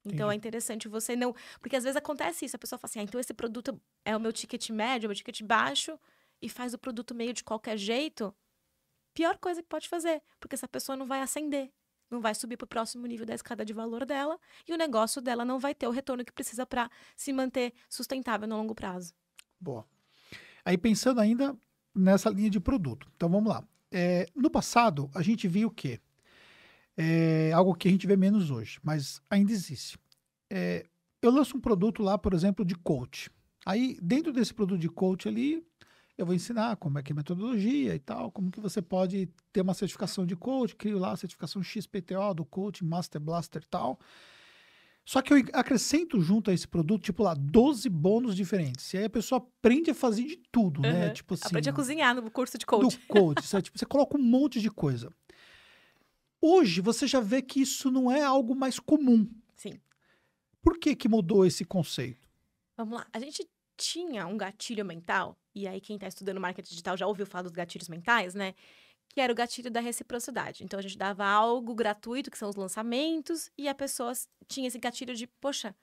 Então, é interessante você não... Porque às vezes acontece isso, a pessoa fala assim, então esse produto é o meu ticket médio, é o meu ticket baixo, e faz o produto meio de qualquer jeito. Pior coisa que pode fazer, porque essa pessoa não vai ascender, não vai subir para o próximo nível da escada de valor dela, e o negócio dela não vai ter o retorno que precisa para se manter sustentável no longo prazo. Boa. Aí, pensando ainda nessa linha de produto. Então, vamos lá. No passado, a gente viu o quê? Algo que a gente vê menos hoje, mas ainda existe. Eu lanço um produto lá, por exemplo, de coach. Aí, dentro desse produto de coach ali, eu vou ensinar como é que é a metodologia e tal, como que você pode ter uma certificação de coach, crio lá a certificação XPTO do coach, Master Blaster e tal. Só que eu acrescento junto a esse produto, tipo lá, 12 bônus diferentes. E aí a pessoa aprende a fazer de tudo, né? Tipo assim, aprende a cozinhar no curso de coach. Do coach, sabe? Tipo, você coloca um monte de coisa. Hoje, você já vê que isso não é algo mais comum. Sim. Por que mudou esse conceito? Vamos lá. A gente tinha um gatilho mental, e aí quem está estudando marketing digital já ouviu falar dos gatilhos mentais, né? Que era o gatilho da reciprocidade. Então, a gente dava algo gratuito, que são os lançamentos, e a pessoa tinha esse gatilho de, poxa,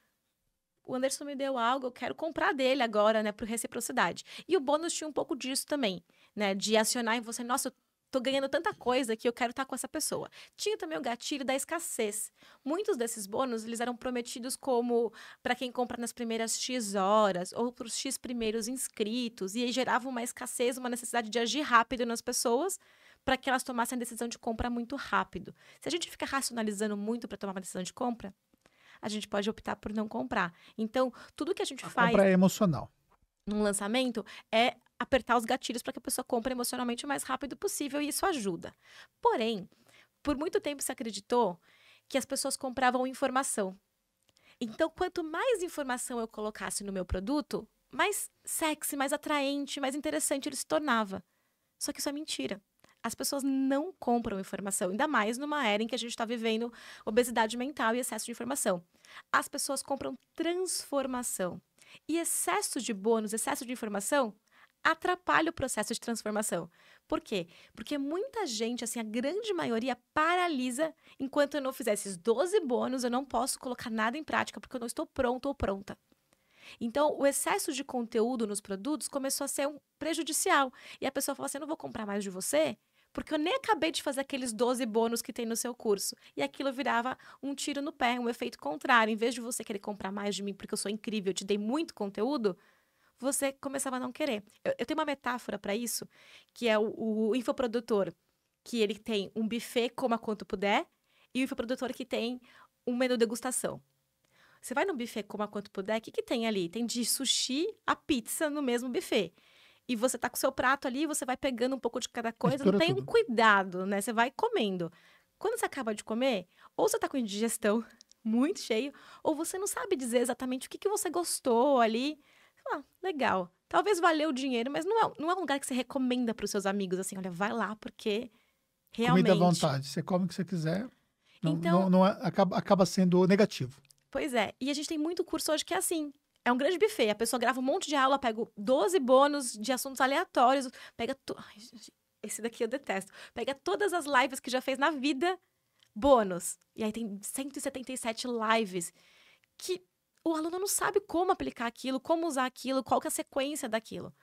o Anderson me deu algo, eu quero comprar dele agora, né? Por reciprocidade. E o bônus tinha um pouco disso também, né? De acionar em você, nossa, eu tô ganhando tanta coisa que eu quero estar com essa pessoa. Tinha também o gatilho da escassez. Muitos desses bônus, eles eram prometidos como para quem compra nas primeiras X horas ou para os X primeiros inscritos. E aí gerava uma escassez, uma necessidade de agir rápido nas pessoas para que elas tomassem a decisão de compra muito rápido. Se a gente fica racionalizando muito para tomar uma decisão de compra, a gente pode optar por não comprar. Então, tudo que a gente faz... compra é emocional. Num lançamento é apertar os gatilhos para que a pessoa compre emocionalmente o mais rápido possível, e isso ajuda. Porém, por muito tempo se acreditou que as pessoas compravam informação. Então, quanto mais informação eu colocasse no meu produto, mais sexy, mais atraente, mais interessante ele se tornava. Só que isso é mentira. As pessoas não compram informação, ainda mais numa era em que a gente está vivendo obesidade mental e excesso de informação. As pessoas compram transformação. E excesso de bônus, excesso de informação, atrapalha o processo de transformação. Por quê? Porque muita gente, assim, a grande maioria, paralisa enquanto eu não fizer esses 12 bônus, eu não posso colocar nada em prática, porque eu não estou pronto ou pronta. Então, o excesso de conteúdo nos produtos começou a ser prejudicial. E a pessoa fala assim, eu não vou comprar mais de você, porque eu nem acabei de fazer aqueles 12 bônus que tem no seu curso. E aquilo virava um tiro no pé, um efeito contrário. Em vez de você querer comprar mais de mim porque eu sou incrível, eu te dei muito conteúdo, você começava a não querer. Eu tenho uma metáfora para isso, que é o infoprodutor, que ele tem um buffet, coma quanto puder, e o infoprodutor que tem um menu degustação. Você vai no buffet, coma quanto puder, o que tem ali? Tem de sushi a pizza no mesmo buffet. E você tá com o seu prato ali, você vai pegando um pouco de cada coisa, Mistura não tem tudo. um cuidado, né? Você vai comendo. Quando você acaba de comer, ou você tá com indigestão muito cheio, ou você não sabe dizer exatamente o que você gostou ali. Ah, legal. Talvez valeu o dinheiro, mas não é um lugar que você recomenda para os seus amigos, assim, olha, vai lá, porque Comida à realmente. vontade. Você come o que você quiser. Então, Acaba sendo negativo. pois é. E a gente tem muito curso hoje que é assim. É um grande buffet. A pessoa grava um monte de aula, pega 12 bônus de assuntos aleatórios, pega. Ai, gente, esse daqui eu detesto. Pega todas as lives que já fez na vida, bônus. E aí tem 177 lives que o aluno não sabe como aplicar aquilo, como usar aquilo, qual que é a sequência daquilo.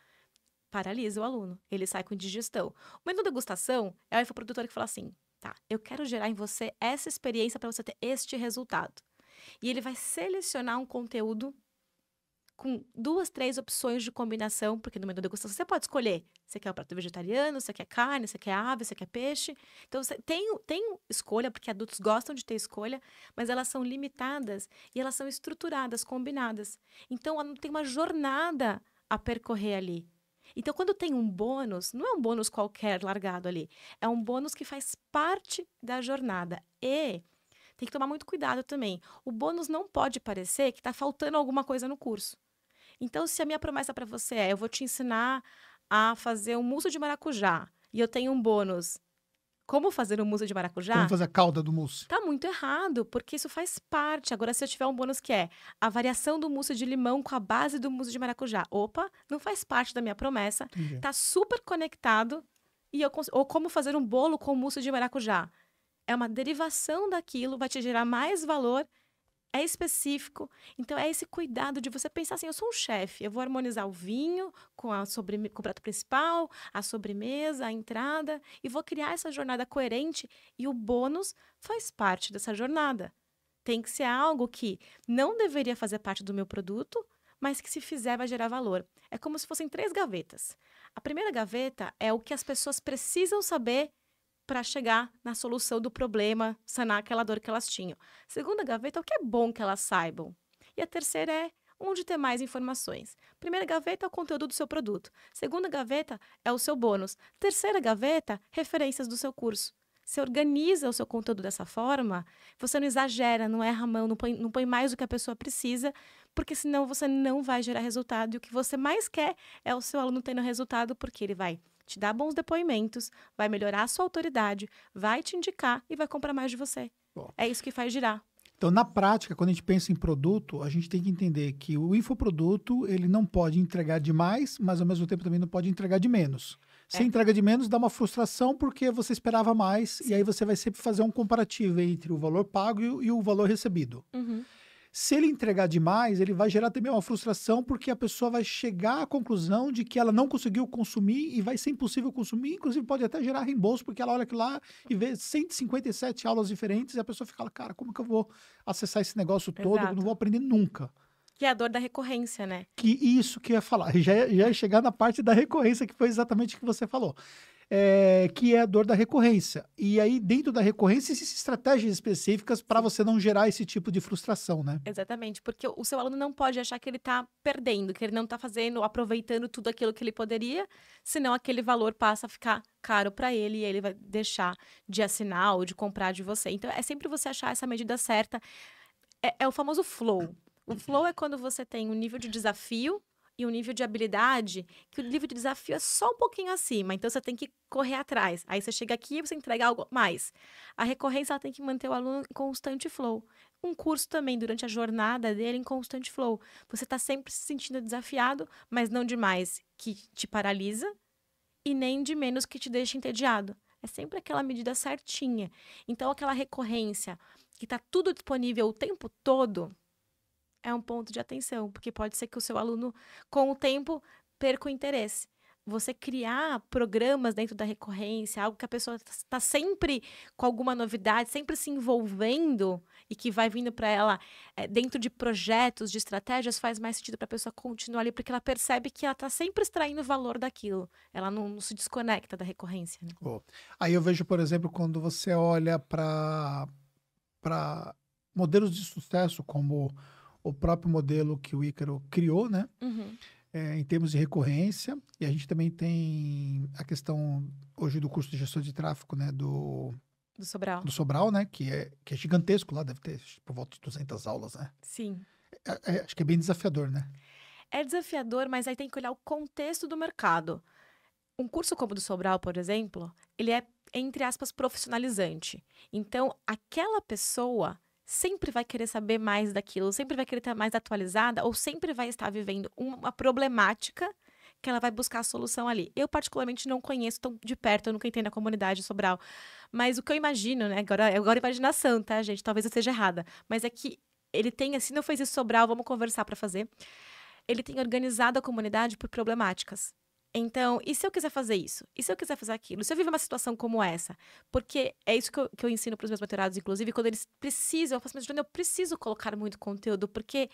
Paralisa o aluno. Ele sai com indigestão. O menu degustação é o infoprodutor que fala assim, tá, eu quero gerar em você essa experiência para você ter este resultado. E ele vai selecionar um conteúdo com 2, 3 opções de combinação, porque no menu degustação você pode escolher. Você quer o prato vegetariano, você quer carne, você quer ave, você quer peixe. Então, você tem escolha, porque adultos gostam de ter escolha, mas elas são limitadas e elas são estruturadas, combinadas. Então, não tem uma jornada a percorrer ali. Então, quando tem um bônus, não é um bônus qualquer largado ali. É um bônus que faz parte da jornada. E tem que tomar muito cuidado também. O bônus não pode parecer que está faltando alguma coisa no curso. Então, se a minha promessa para você é, eu vou te ensinar a fazer um mousse de maracujá, e eu tenho um bônus, como fazer um mousse de Como maracujá, fazer a calda do mousse. tá muito errado, porque isso faz parte. Agora, se eu tiver um bônus que é a variação do mousse de limão com a base do mousse de maracujá, opa, não faz parte da minha promessa, Entendi. tá super conectado, ou como fazer um bolo com mousse de maracujá. É uma derivação daquilo, vai te gerar mais valor, é específico. Então, é esse cuidado de você pensar assim, eu sou um chefe, eu vou harmonizar o vinho com com o prato principal, a sobremesa, a entrada, e vou criar essa jornada coerente, e o bônus faz parte dessa jornada. Tem que ser algo que não deveria fazer parte do meu produto, mas que se fizer vai gerar valor. É como se fossem 3 gavetas. A primeira gaveta é o que as pessoas precisam saber para chegar na solução do problema, sanar aquela dor que elas tinham. Segunda gaveta é o que é bom que elas saibam. E a terceira é onde ter mais informações. Primeira gaveta é o conteúdo do seu produto. Segunda gaveta é o seu bônus. Terceira gaveta, referências do seu curso. Você organiza o seu conteúdo dessa forma, você não exagera, não erra a mão, não põe mais do que a pessoa precisa, porque senão você não vai gerar resultado. E o que você mais quer é o seu aluno tendo resultado, porque ele vai te dar bons depoimentos, vai melhorar a sua autoridade, vai te indicar e vai comprar mais de você. Bom. É isso que faz girar. Então, na prática, quando a gente pensa em produto, a gente tem que entender que o infoproduto, ele não pode entregar de mais, mas ao mesmo tempo também não pode entregar de menos. Se entrega de menos, dá uma frustração porque você esperava mais, e aí você vai sempre fazer um comparativo entre o valor pago e o valor recebido. Uhum. Se ele entregar demais, ele vai gerar também uma frustração, porque a pessoa vai chegar à conclusão de que ela não conseguiu consumir e vai ser impossível consumir, inclusive pode até gerar reembolso, porque ela olha aquilo lá e vê 157 aulas diferentes e a pessoa fica, cara, como que eu vou acessar esse negócio todo? Eu Exato. não vou aprender nunca. Que é a dor da recorrência, né? Que isso que eu ia falar, já ia chegar na parte da recorrência, que foi exatamente o que você falou. Que é a dor da recorrência. E aí, dentro da recorrência, existem estratégias específicas para você não gerar esse tipo de frustração, né? Exatamente, porque o seu aluno não pode achar que ele está perdendo, que ele não está aproveitando tudo aquilo que ele poderia, senão aquele valor passa a ficar caro para ele e ele vai deixar de assinar ou de comprar de você. Então, é sempre você achar essa medida certa. É o famoso flow. O flow é quando você tem um nível de desafio e um nível de habilidade que o nível de desafio é só um pouquinho acima. Então, você tem que correr atrás. Aí, você chega aqui e você entrega algo mais. A recorrência, ela tem que manter o aluno em constante flow. Um curso também, durante a jornada dele, em constante flow. Você está sempre se sentindo desafiado, mas não demais que te paralisa e nem de menos que te deixa entediado. É sempre aquela medida certinha. Então, aquela recorrência que está tudo disponível o tempo todo é um ponto de atenção, porque pode ser que o seu aluno, com o tempo, perca o interesse. Você criar programas dentro da recorrência, algo que a pessoa está sempre com alguma novidade, sempre se envolvendo e que vai vindo para ela dentro de projetos, de estratégias, faz mais sentido para a pessoa continuar ali, porque ela percebe que ela está sempre extraindo valor daquilo. Ela não se desconecta da recorrência. Né? Oh. Aí eu vejo, por exemplo, quando você olha para modelos de sucesso, como o próprio modelo que o Ícaro criou, né? Uhum. Em termos de recorrência, e a gente também tem a questão hoje do curso de gestão de tráfego, né, do Sobral, né, que é gigantesco lá, deve ter por volta de 200 aulas, né? Sim. Acho que é bem desafiador, né? É desafiador, mas aí tem que olhar o contexto do mercado. Um curso como o do Sobral, por exemplo, ele é, entre aspas, profissionalizante. Então, aquela pessoa sempre vai querer saber mais daquilo, sempre vai querer estar mais atualizada ou sempre vai estar vivendo uma problemática que ela vai buscar a solução ali. Eu, particularmente, não conheço tão de perto, eu nunca entrei na comunidade Sobral. Mas o que eu imagino, né? Agora imaginação, tá, gente? Talvez eu esteja errada. Mas é que ele tem, assim, não fez isso Sobral, vamos conversar para fazer. Ele tem organizado a comunidade por problemáticas. Então, e se eu quiser fazer isso? E se eu quiser fazer aquilo? E se eu viver uma situação como essa? Porque é isso que eu ensino para os meus mentorados, inclusive, quando eles precisam, eu faço, mas Juliana, eu preciso colocar muito conteúdo, porque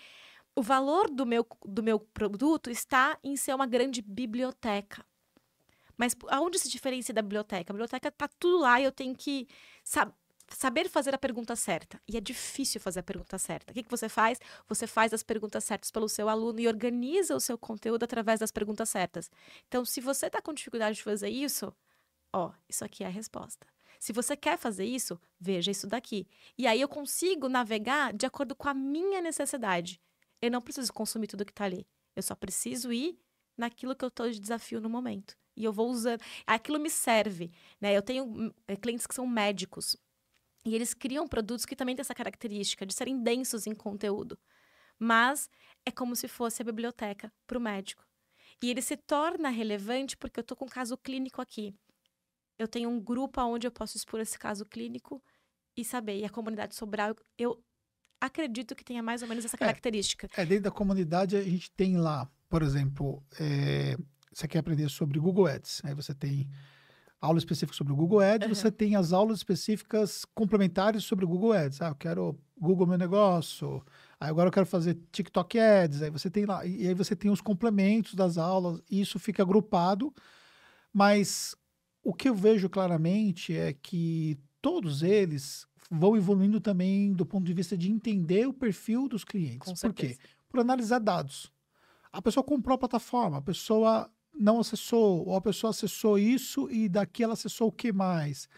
o valor do meu produto está em ser uma grande biblioteca. Mas aonde se diferencia da biblioteca? A biblioteca está tudo lá e eu tenho que saber fazer a pergunta certa. E é difícil fazer a pergunta certa. O que você faz? Você faz as perguntas certas pelo seu aluno e organiza o seu conteúdo através das perguntas certas. Então, se você está com dificuldade de fazer isso, isso aqui é a resposta. Se você quer fazer isso, veja isso daqui. E aí eu consigo navegar de acordo com a minha necessidade. Eu não preciso consumir tudo que está ali. Eu só preciso ir naquilo que eu estou de desafio no momento. E eu vou usando. Aquilo me serve. Né? Eu tenho clientes que são médicos. E eles criam produtos que também têm essa característica de serem densos em conteúdo. Mas é como se fosse a biblioteca para o médico. E ele se torna relevante porque eu estou com um caso clínico aqui. Eu tenho um grupo onde eu posso expor esse caso clínico e saber. E a comunidade Sobral, eu acredito que tenha mais ou menos essa característica. Dentro da comunidade a gente tem lá, por exemplo, você quer aprender sobre Google Ads. Aí você tem aula específica sobre o Google Ads, você tem as aulas específicas complementares sobre o Google Ads. Eu quero Google Meu Negócio, aí agora eu quero fazer TikTok Ads, aí você tem lá, e aí você tem os complementos das aulas, e isso fica agrupado, mas o que eu vejo claramente é que todos eles vão evoluindo também do ponto de vista de entender o perfil dos clientes. Por quê? Por analisar dados. A pessoa comprou a plataforma, a pessoa não acessou, ou a pessoa acessou isso e daqui ela acessou o que mais.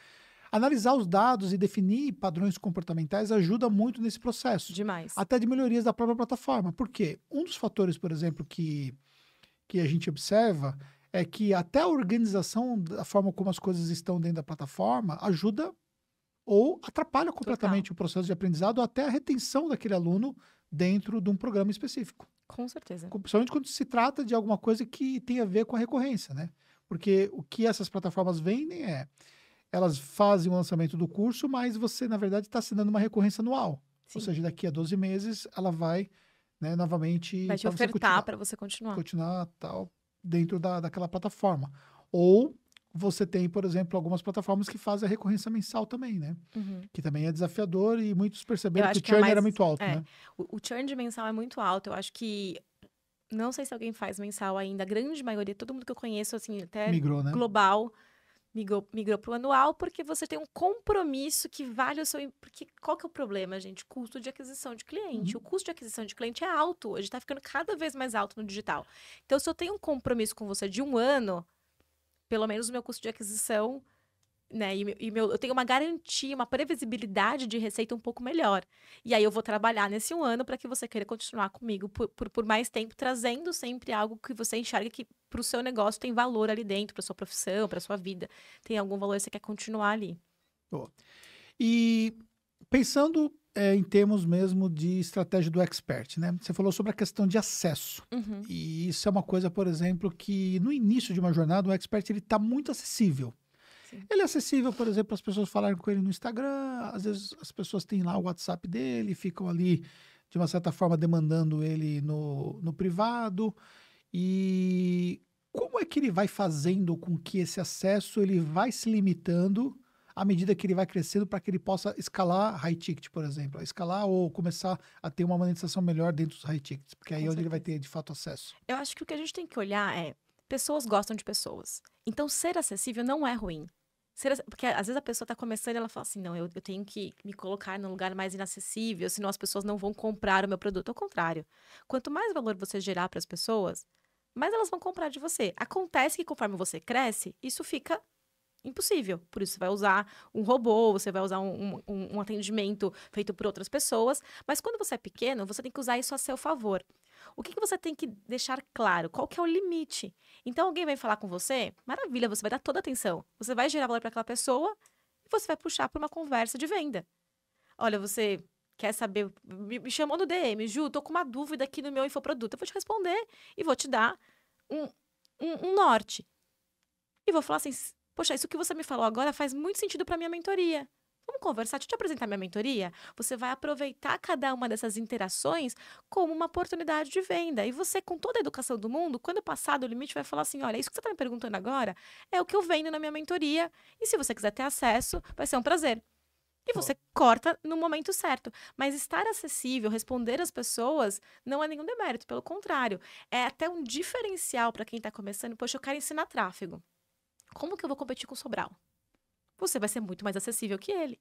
Analisar os dados e definir padrões comportamentais ajuda muito nesse processo. Demais. Até de melhorias da própria plataforma. Por quê? Um dos fatores, por exemplo, que a gente observa é que até a organização da forma como as coisas estão dentro da plataforma ajuda ou atrapalha completamente o processo de aprendizado ou até a retenção daquele aluno dentro de um programa específico. Com certeza. Principalmente quando se trata de alguma coisa que tem a ver com a recorrência, né? Porque o que essas plataformas vendem elas fazem o lançamento do curso, mas você, na verdade, está assinando uma recorrência anual. Sim. Ou seja, daqui a 12 meses, ela vai, né, novamente... Vai te ofertar para você continuar. Continuar tal, dentro daquela plataforma. Ou você tem, por exemplo, algumas plataformas que fazem a recorrência mensal também, né? Que também é desafiador e muitos perceberam que o churn era muito alto, né? O churn de mensal é muito alto. Eu acho que... Não sei se alguém faz mensal ainda. A grande maioria, todo mundo que eu conheço, assim, até migrou, né? Global, migrou para o anual, porque você tem um compromisso que vale o seu... Porque qual que é o problema, gente? Custo de aquisição de cliente. O custo de aquisição de cliente é alto. Hoje está ficando cada vez mais alto no digital. Então, se eu tenho um compromisso com você de 1 ano, pelo menos o meu custo de aquisição né? Eu tenho uma garantia, uma previsibilidade de receita um pouco melhor. E aí eu vou trabalhar nesse 1 ano para que você queira continuar comigo por mais tempo, trazendo sempre algo que você enxerga que para o seu negócio tem valor ali dentro, para sua profissão, para sua vida. Tem algum valor que você quer continuar ali. Boa. E pensando em termos mesmo de estratégia do expert, né? Você falou sobre a questão de acesso. Uhum. E isso é uma coisa, por exemplo, que no início de uma jornada, o expert ele está muito acessível. Sim. Ele é acessível, por exemplo, as pessoas falarem com ele no Instagram, às vezes as pessoas têm lá o WhatsApp dele, ficam ali, de uma certa forma, demandando ele no privado. E como é que ele vai fazendo com que esse acesso ele vai se limitando à medida que ele vai crescendo para que ele possa escalar high ticket, por exemplo, escalar ou começar a ter uma monetização melhor dentro dos high tickets, porque aí é Com onde ele vai certeza. ter de fato acesso. Eu acho que o que a gente tem que olhar é, pessoas gostam de pessoas. Então, ser acessível não é ruim. Porque às vezes a pessoa está começando e ela fala assim, não, eu tenho que me colocar num lugar mais inacessível, senão as pessoas não vão comprar o meu produto. Ao contrário, quanto mais valor você gerar para as pessoas, mais elas vão comprar de você. Acontece que conforme você cresce, isso fica impossível. Por isso, você vai usar um robô, você vai usar um atendimento feito por outras pessoas. Mas quando você é pequeno, você tem que usar isso a seu favor. O que você tem que deixar claro? Qual que é o limite? Então, alguém vai falar com você, maravilha, você vai dar toda a atenção. Você vai gerar valor para aquela pessoa e você vai puxar para uma conversa de venda. Olha, você quer saber, me chamou no DM, Ju, tô com uma dúvida aqui no meu infoproduto. Eu vou te responder e vou te dar um norte. E vou falar assim, poxa, isso que você me falou agora faz muito sentido para minha mentoria. Vamos conversar, deixa eu te apresentar minha mentoria. Você vai aproveitar cada uma dessas interações como uma oportunidade de venda. E você, com toda a educação do mundo, quando passar do limite, vai falar assim, olha, isso que você está me perguntando agora é o que eu vendo na minha mentoria. E se você quiser ter acesso, vai ser um prazer. E você corta no momento certo. Mas estar acessível, responder às pessoas, não é nenhum demérito. Pelo contrário, é até um diferencial para quem está começando. Poxa, eu quero ensinar tráfego. Como que eu vou competir com o Sobral? Você vai ser muito mais acessível que ele.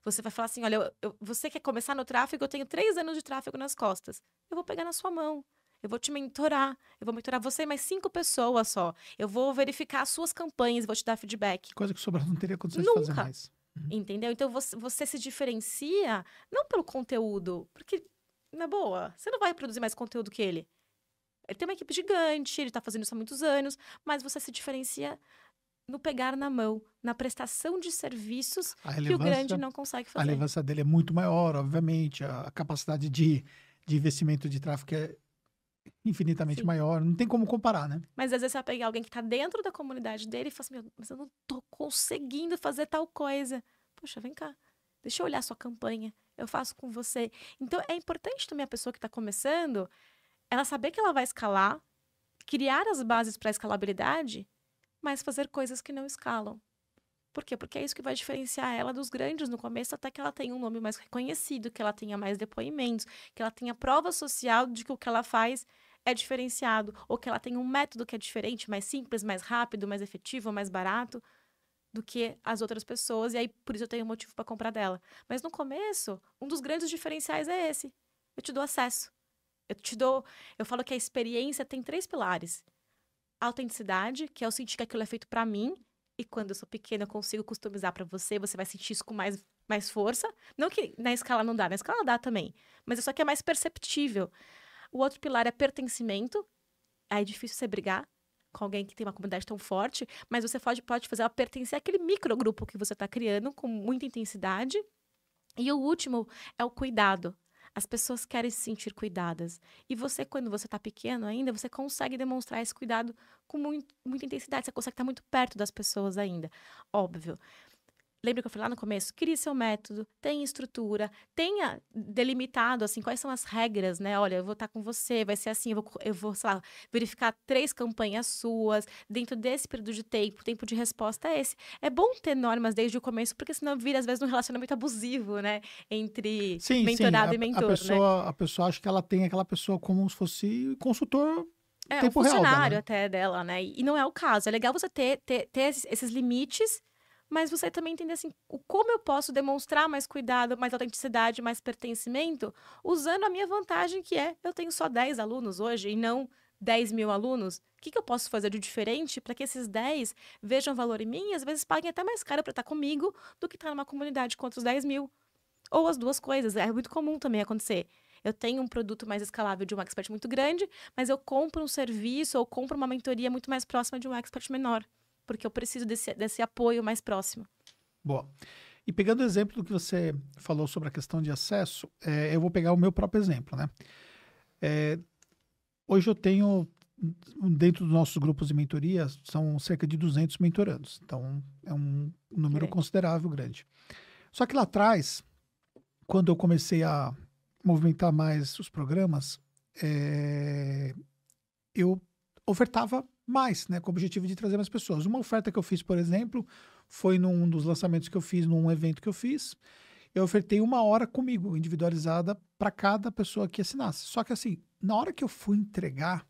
Você vai falar assim, olha, você quer começar no tráfego, eu tenho 3 anos de tráfego nas costas. Eu vou pegar na sua mão. Eu vou te mentorar. Eu vou mentorar você e mais 5 pessoas só. Eu vou verificar as suas campanhas e vou te dar feedback. Coisa que o Sobral não teria condições de fazer Nunca. mais. Entendeu? Então, você se diferencia não pelo conteúdo. Porque, na boa, você não vai produzir mais conteúdo que ele. Ele tem uma equipe gigante, ele tá fazendo isso há muitos anos. Mas você se diferencia no pegar na mão, na prestação de serviços que o grande não consegue A fazer. relevância dele é muito maior, obviamente. A capacidade de investimento de tráfego é infinitamente Sim. maior. Não tem como comparar, né? Mas às vezes você vai pegar alguém que tá dentro da comunidade dele e fala assim, mas eu não tô conseguindo fazer tal coisa. Poxa, vem cá, deixa eu olhar sua campanha, eu faço com você. Então, é importante também a pessoa que tá começando, ela saber que ela vai escalar, criar as bases para escalabilidade, mas fazer coisas que não escalam. Por quê? Porque é isso que vai diferenciar ela dos grandes no começo, até que ela tenha um nome mais reconhecido, que ela tenha mais depoimentos, que ela tenha prova social de que o que ela faz é diferenciado, ou que ela tenha um método que é diferente, mais simples, mais rápido, mais efetivo, mais barato do que as outras pessoas, e aí por isso eu tenho motivo para comprar dela. Mas no começo, um dos grandes diferenciais é esse. Eu te dou acesso. Eu falo que a experiência tem 3 pilares. Autenticidade, que é eu sentir que aquilo é feito para mim, e quando eu sou pequena eu consigo customizar para você, você vai sentir isso com mais força. Não que na escala não dá, na escala dá também, mas isso aqui é mais perceptível. O outro pilar é pertencimento. Aí é difícil você brigar com alguém que tem uma comunidade tão forte, mas você pode fazer ela pertencer àquele microgrupo que você está criando com muita intensidade. E o último é o cuidado. As pessoas querem se sentir cuidadas. E você, quando você está pequeno ainda, você consegue demonstrar esse cuidado com muita intensidade. Você consegue estar muito perto das pessoas ainda. Óbvio. Lembra que eu falei lá no começo? Crie seu método, tenha estrutura, tenha delimitado, assim, quais são as regras, né? Olha, eu vou estar com você, vai ser assim, eu vou, sei lá, verificar 3 campanhas suas, dentro desse período de tempo, o tempo de resposta é esse. É bom ter normas desde o começo, porque senão vira, às vezes, um relacionamento abusivo, né? Entre mentorado e mentor, né? A pessoa acha que ela tem aquela pessoa como se fosse consultor tempo um real dela, funcionário né? até dela, né? E não é o caso. É legal você ter esses limites, mas você também entender assim, como eu posso demonstrar mais cuidado, mais autenticidade, mais pertencimento, usando a minha vantagem, que é, eu tenho só 10 alunos hoje e não 10 mil alunos, que eu posso fazer de diferente para que esses 10 vejam valor em mim e às vezes paguem até mais caro para estar comigo do que estar numa comunidade com outros 10 mil. Ou as duas coisas. É muito comum também acontecer. Eu tenho um produto mais escalável de um expert muito grande, mas eu compro um serviço ou compro uma mentoria muito mais próxima de um expert menor, porque eu preciso desse apoio mais próximo. Boa. E pegando o exemplo do que você falou sobre a questão de acesso, eu vou pegar o meu próprio exemplo, né? Hoje eu tenho, dentro dos nossos grupos de mentoria, são cerca de 200 mentorandos. Então, é um número considerável, grande. Só que lá atrás, quando eu comecei a movimentar mais os programas, eu ofertava mais, né, com o objetivo de trazer mais pessoas. Uma oferta que eu fiz, por exemplo, foi num dos lançamentos que eu fiz, num evento que eu fiz, eu ofertei 1 hora comigo, individualizada, para cada pessoa que assinasse. Só que assim, na hora que eu fui entregar,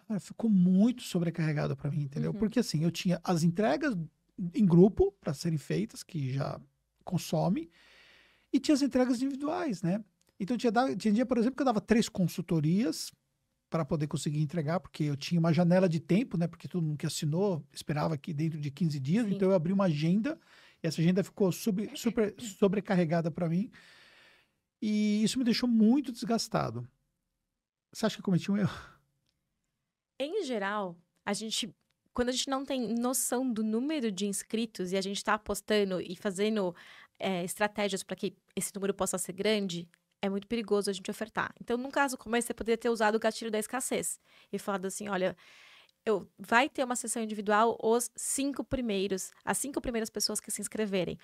cara, ficou muito sobrecarregado para mim, entendeu? Porque assim, eu tinha as entregas em grupo para serem feitas, que já consome, e tinha as entregas individuais, né? Então tinha dia, por exemplo, que eu dava 3 consultorias para poder conseguir entregar, porque eu tinha uma janela de tempo, né? Porque todo mundo que assinou esperava que dentro de 15 dias, Sim. então eu abri uma agenda, e essa agenda ficou super sobrecarregada para mim, e isso me deixou muito desgastado. Você acha que eu cometi um erro? Em geral, quando a gente não tem noção do número de inscritos e a gente está apostando e fazendo estratégias para que esse número possa ser grande, é muito perigoso a gente ofertar. Então, num caso como esse, você poderia ter usado o gatilho da escassez e falado assim, olha, vai ter uma sessão individual as 5 primeiras pessoas que se inscreverem.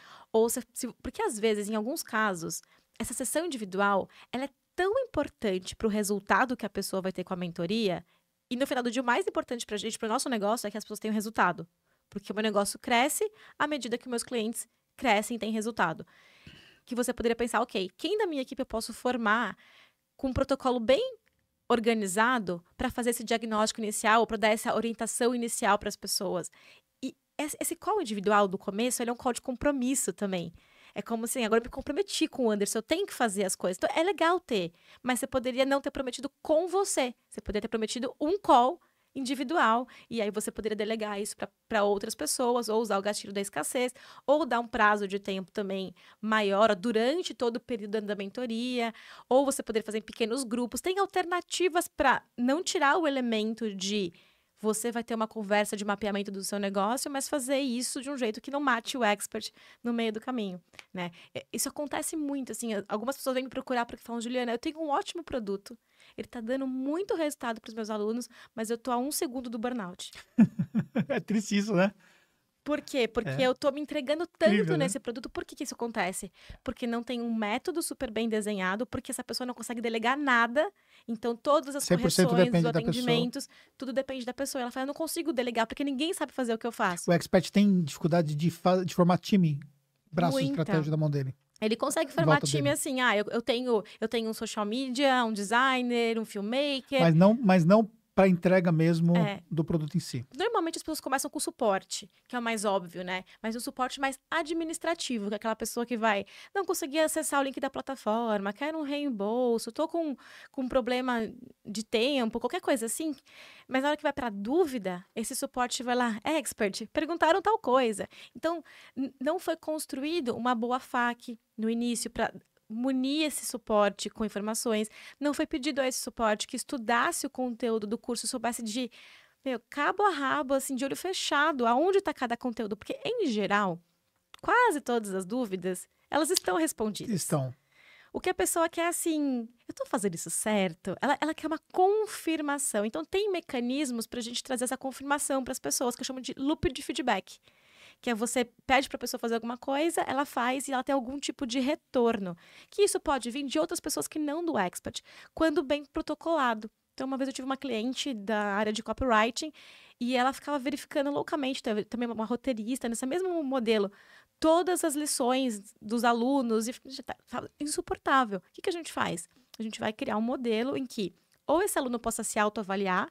Porque às vezes, em alguns casos, essa sessão individual, ela é tão importante para o resultado que a pessoa vai ter com a mentoria. E no final do dia, o mais importante pra gente, pro nosso negócio, é que as pessoas tenham resultado. Porque o meu negócio cresce à medida que meus clientes crescem e têm resultado. Que você poderia pensar, ok, quem da minha equipe eu posso formar com um protocolo bem organizado para fazer esse diagnóstico inicial, ou para dar essa orientação inicial para as pessoas. E esse call individual do começo, ele é um call de compromisso também. É como assim, agora eu me comprometi com o Anderson, eu tenho que fazer as coisas. Então, é legal ter, mas você poderia não ter prometido com você. Você poderia ter prometido um call individual, e aí você poderia delegar isso para outras pessoas, ou usar o gatilho da escassez, ou dar um prazo de tempo também maior durante todo o período da mentoria, ou você poderia fazer em pequenos grupos. Tem alternativas para não tirar o elemento de você vai ter uma conversa de mapeamento do seu negócio, mas fazer isso de um jeito que não mate o expert no meio do caminho, né? Isso acontece muito, assim, algumas pessoas vêm me procurar porque falam, Juliana, eu tenho um ótimo produto, ele tá dando muito resultado para os meus alunos, mas eu tô a 1 segundo do burnout. É triste isso, né? Por quê? Porque eu tô me entregando tanto Incrível, né? nesse produto. Por que isso acontece? Porque não tem um método super bem desenhado, porque essa pessoa não consegue delegar nada. Então, todas as 100% correções, depende os da pessoa. atendimentos, tudo depende da pessoa. Ela fala, eu não consigo delegar, porque ninguém sabe fazer o que eu faço. O expert tem dificuldade de formar time, braços Muita. estratégia da mão dele. Ele consegue formar volta time dele. assim, eu tenho um social media, um designer, um filmmaker. Mas não para entrega mesmo É. do produto em si. Normalmente as pessoas começam com suporte, que é o mais óbvio, né? Mas o suporte mais administrativo, que é aquela pessoa que vai, não consegui acessar o link da plataforma, quero um reembolso, tô com um problema de tempo, qualquer coisa assim. Mas na hora que vai para dúvida, esse suporte vai lá, expert, perguntaram tal coisa. Então, não foi construído uma boa FAQ no início para munir esse suporte com informações. Não foi pedido a esse suporte que estudasse o conteúdo do curso, soubesse de cabo a rabo, assim, de olho fechado, aonde está cada conteúdo. Porque, em geral, quase todas as dúvidas, elas estão respondidas. Estão. O que a pessoa quer, assim, eu estou fazendo isso certo? Ela quer uma confirmação. Então, tem mecanismos para a gente trazer essa confirmação para as pessoas, que eu chamo de loop de feedback. Que é você pede para a pessoa fazer alguma coisa, ela faz e ela tem algum tipo de retorno. Que isso pode vir de outras pessoas que não do expert, quando bem protocolado. Então, uma vez eu tive uma cliente da área de copywriting e ela ficava verificando loucamente, também uma roteirista, nesse mesmo modelo, todas as lições dos alunos. E insuportável. O que a gente faz? A gente vai criar um modelo em que ou esse aluno possa se autoavaliar,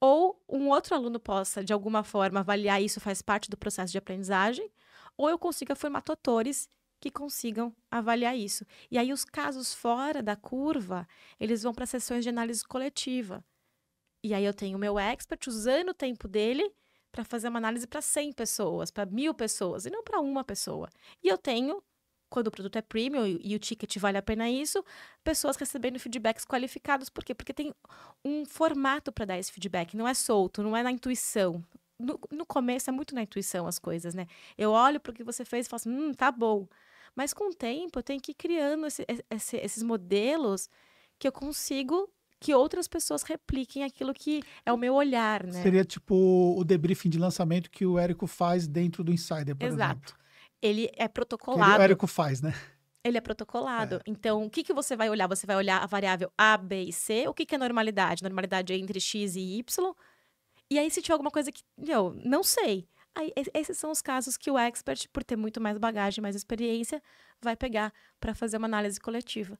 ou um outro aluno possa, de alguma forma, avaliar isso, faz parte do processo de aprendizagem, ou eu consiga formar tutores que consigam avaliar isso. E aí, os casos fora da curva, eles vão para sessões de análise coletiva. E aí eu tenho o meu expert usando o tempo dele para fazer uma análise para 100 pessoas, para 1.000 pessoas, e não para uma pessoa. E eu tenho, quando o produto é premium e o ticket vale a pena isso, pessoas recebendo feedbacks qualificados. Por quê? Porque tem um formato para dar esse feedback, não é solto, não é na intuição. No começo é muito na intuição as coisas, né? Eu olho para o que você fez e falo assim, tá bom. Mas com o tempo eu tenho que ir criando esses modelos que eu consigo que outras pessoas repliquem aquilo que é o meu olhar, né? Seria tipo o debriefing de lançamento que o Érico faz dentro do Insider, por exemplo. Exato. Ele é Que o protocolado. Érico faz, né? Ele é protocolado. Então, o que você vai olhar? Você vai olhar a variável A, B e C. O que é normalidade? Normalidade é entre X e Y. E aí, se tiver alguma coisa que eu não sei. Aí, esses são os casos que o expert, por ter muito mais bagagem, mais experiência, vai pegar para fazer uma análise coletiva.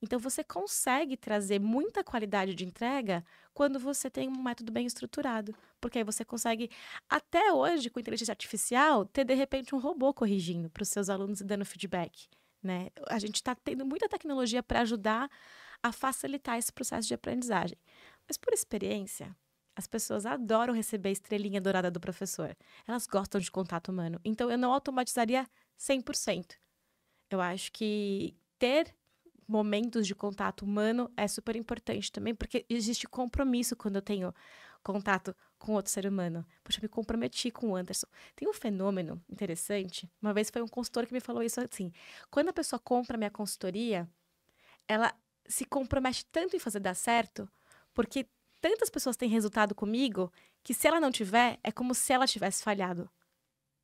Então, você consegue trazer muita qualidade de entrega quando você tem um método bem estruturado. Porque aí você consegue, até hoje, com inteligência artificial, ter, de repente, um robô corrigindo para os seus alunos e dando feedback. Né? A gente está tendo muita tecnologia para ajudar a facilitar esse processo de aprendizagem. Mas, por experiência, as pessoas adoram receber a estrelinha dourada do professor. Elas gostam de contato humano. Então, eu não automatizaria 100%. Eu acho que ter momentos de contato humano é super importante também, porque existe compromisso quando eu tenho contato com outro ser humano. Poxa, eu me comprometi com o Anderson. Tem um fenômeno interessante. Uma vez foi um consultor que me falou isso assim. Quando a pessoa compra minha consultoria, ela se compromete tanto em fazer dar certo, porque tantas pessoas têm resultado comigo, que se ela não tiver, é como se ela tivesse falhado.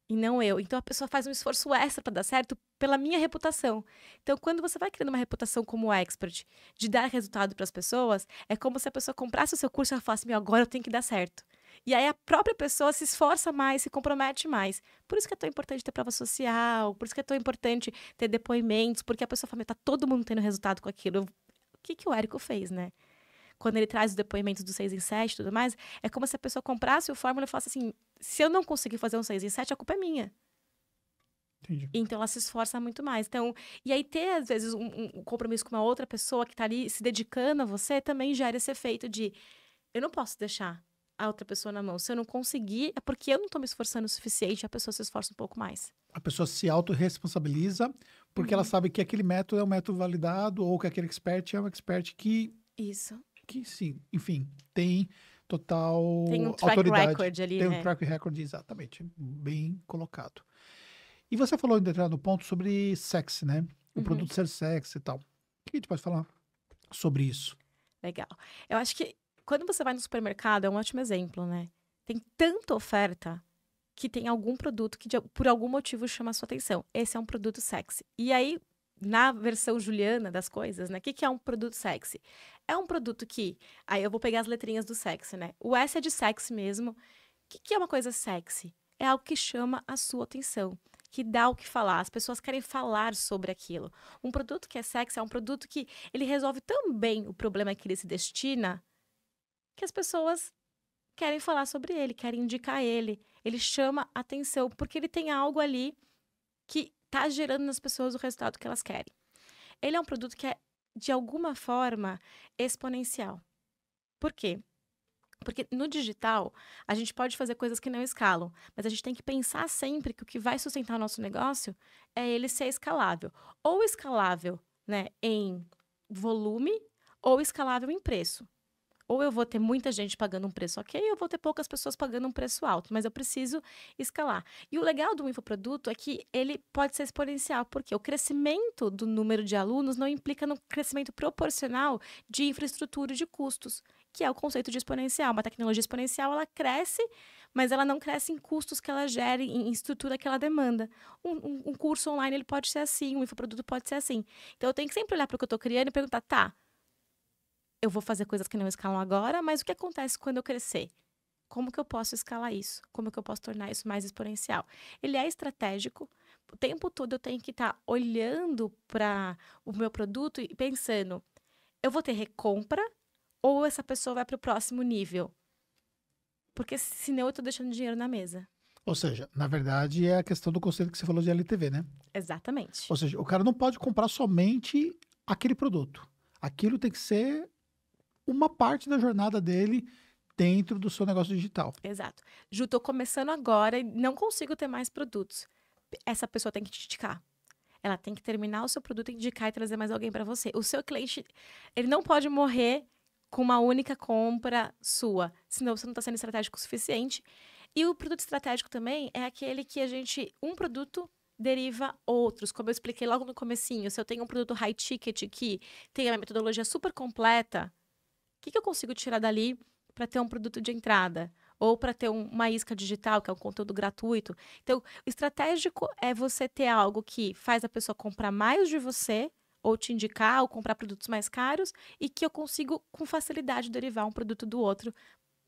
E não eu. Então, a pessoa faz um esforço extra para dar certo pela minha reputação. Então, quando você vai criando uma reputação como expert, de dar resultado para as pessoas, é como se a pessoa comprasse o seu curso e ela falasse, agora eu tenho que dar certo. E aí, a própria pessoa se esforça mais, se compromete mais. Por isso que é tão importante ter prova social, por isso que é tão importante ter depoimentos, porque a pessoa fala, tá todo mundo tendo resultado com aquilo. O que o Érico fez, né? Quando ele traz os depoimentos do 6 em 7 e tudo mais, é como se a pessoa comprasse o fórmula e falasse assim, se eu não conseguir fazer um 6 em 7, a culpa é minha. Entendi. Então, ela se esforça muito mais. Então, e aí ter, às vezes, um compromisso com uma outra pessoa que está ali se dedicando a você, também gera esse efeito de, eu não posso deixar a outra pessoa na mão. Se eu não conseguir, é porque eu não estou me esforçando o suficiente, a pessoa se esforça um pouco mais. A pessoa se autorresponsabiliza porque ela sabe que aquele método é um método validado ou que aquele expert é um expert que Isso. sim, enfim, tem total Tem um track autoridade. record ali, Tem né? um track record, exatamente. Bem colocado. E você falou em determinado ponto sobre sexy, né? O produto ser sexy e tal. O que a gente pode falar sobre isso? Legal. Eu acho que quando você vai no supermercado, é um ótimo exemplo, né? Tem tanta oferta que tem algum produto que por algum motivo chama a sua atenção. Esse é um produto sexy. E aí, na versão juliana das coisas, né? O que é um produto sexy? É um produto que... Aí eu vou pegar as letrinhas do sexy, né? O S é de sexy mesmo. O que é uma coisa sexy? É algo que chama a sua atenção, que dá o que falar. As pessoas querem falar sobre aquilo. Um produto que é sexy é um produto que ele resolve tão bem o problema que ele se destina que as pessoas querem falar sobre ele, querem indicar ele. Ele chama atenção, porque ele tem algo ali que está gerando nas pessoas o resultado que elas querem. Ele é um produto que é, de alguma forma, exponencial. Por quê? Porque no digital, a gente pode fazer coisas que não escalam, mas a gente tem que pensar sempre que o que vai sustentar o nosso negócio é ele ser escalável. Ou escalável, né, em volume, ou escalável em preço. Ou eu vou ter muita gente pagando um preço ok, ou eu vou ter poucas pessoas pagando um preço alto, mas eu preciso escalar. E o legal do infoproduto é que ele pode ser exponencial, porque o crescimento do número de alunos não implica no crescimento proporcional de infraestrutura e de custos, que é o conceito de exponencial. Uma tecnologia exponencial, ela cresce, mas ela não cresce em custos que ela gere, em estrutura que ela demanda. Um curso online, ele pode ser assim, um infoproduto pode ser assim. Então, eu tenho que sempre olhar para o que eu estou criando e perguntar, tá, eu vou fazer coisas que não escalam agora, mas o que acontece quando eu crescer? Como que eu posso escalar isso? Como que eu posso tornar isso mais exponencial? Ele é estratégico. O tempo todo eu tenho que estar olhando para o meu produto e pensando, eu vou ter recompra ou essa pessoa vai para o próximo nível? Porque senão eu estou deixando dinheiro na mesa. Ou seja, na verdade, é a questão do conceito que você falou de LTV, né? Exatamente. Ou seja, o cara não pode comprar somente aquele produto. Aquilo tem que ser uma parte da jornada dele dentro do seu negócio digital. Exato. Ju, tô começando agora e não consigo ter mais produtos. Essa pessoa tem que te indicar. Ela tem que terminar o seu produto, indicar e trazer mais alguém para você. O seu cliente, ele não pode morrer com uma única compra sua, senão você não está sendo estratégico o suficiente. E o produto estratégico também é aquele que um produto deriva outros, como eu expliquei logo no comecinho. Se eu tenho um produto high ticket que tem a metodologia super completa, o que eu consigo tirar dali para ter um produto de entrada? Ou para ter uma isca digital, que é um conteúdo gratuito. Então, o estratégico é você ter algo que faz a pessoa comprar mais de você, ou te indicar, ou comprar produtos mais caros, e que eu consigo, com facilidade, derivar um produto do outro.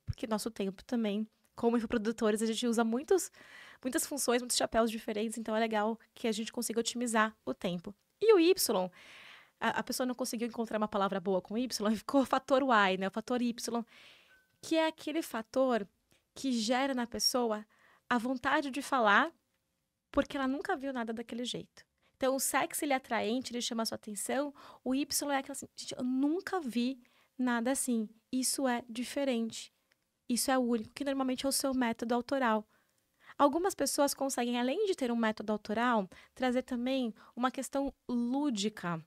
Porque nosso tempo também, como infoprodutores, a gente usa muitas funções, muitos chapéus diferentes, então é legal que a gente consiga otimizar o tempo. E o Y, a pessoa não conseguiu encontrar uma palavra boa com Y, ficou o fator Y, né? O fator Y, que é aquele fator que gera na pessoa a vontade de falar porque ela nunca viu nada daquele jeito. Então, o sexy, ele é atraente, ele chama a sua atenção. O Y é aquela assim, gente, eu nunca vi nada assim. Isso é diferente. Isso é único, que normalmente é o seu método autoral. Algumas pessoas conseguem, além de ter um método autoral, trazer também uma questão lúdica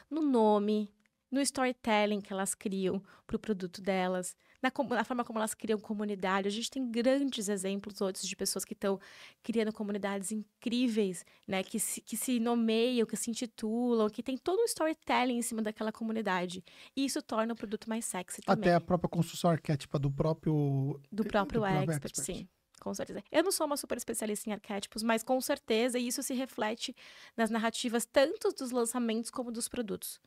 no nome, no storytelling que elas criam para o produto delas, na forma como elas criam comunidade. A gente tem grandes exemplos outros de pessoas que estão criando comunidades incríveis, né? Que se nomeiam, que se intitulam, que tem todo um storytelling em cima daquela comunidade. E isso torna o produto mais sexy também. Até a própria construção arquétipa do próprio expert, sim. Com certeza. Eu não sou uma super especialista em arquétipos, mas com certeza isso se reflete nas narrativas tanto dos lançamentos como dos produtos.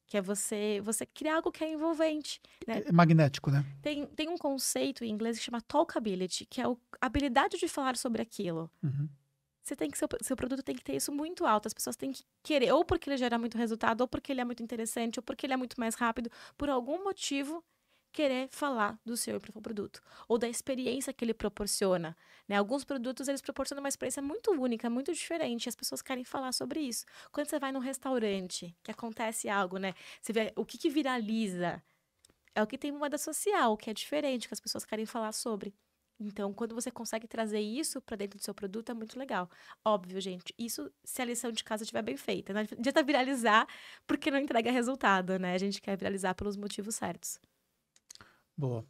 Que é você criar algo que é envolvente, né? É magnético, né? Tem um conceito em inglês que chama talkability, que é a habilidade de falar sobre aquilo. Uhum. Seu produto tem que ter isso muito alto. As pessoas têm que querer, ou porque ele gera muito resultado, ou porque ele é muito interessante, ou porque ele é muito mais rápido, por algum motivo, querer falar do seu produto. Ou da experiência que ele proporciona, né? Alguns produtos, eles proporcionam uma experiência muito única, muito diferente. E as pessoas querem falar sobre isso. Quando você vai num restaurante, que acontece algo, né? Você vê o que viraliza. É o que tem moeda social, que é diferente, que as pessoas querem falar sobre. Então, quando você consegue trazer isso para dentro do seu produto, é muito legal. Óbvio, gente, isso se a lição de casa estiver bem feita. Não adianta viralizar porque não entrega resultado, né? A gente quer viralizar pelos motivos certos. Boa.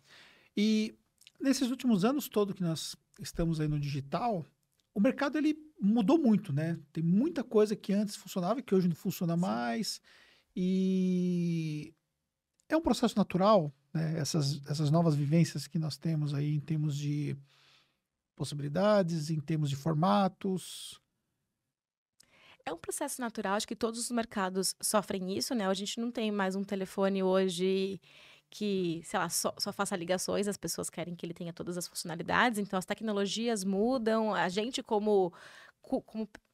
E nesses últimos anos todo que nós estamos aí no digital, o mercado ele mudou muito, né? Tem muita coisa que antes funcionava e que hoje não funciona mais. E é um processo natural, né? Essas novas vivências que nós temos aí em termos de possibilidades, em termos de formatos. É um processo natural, acho que todos os mercados sofrem isso, né? A gente não tem mais um telefone hoje que, sei lá, só faça ligações, as pessoas querem que ele tenha todas as funcionalidades, então as tecnologias mudam, a gente como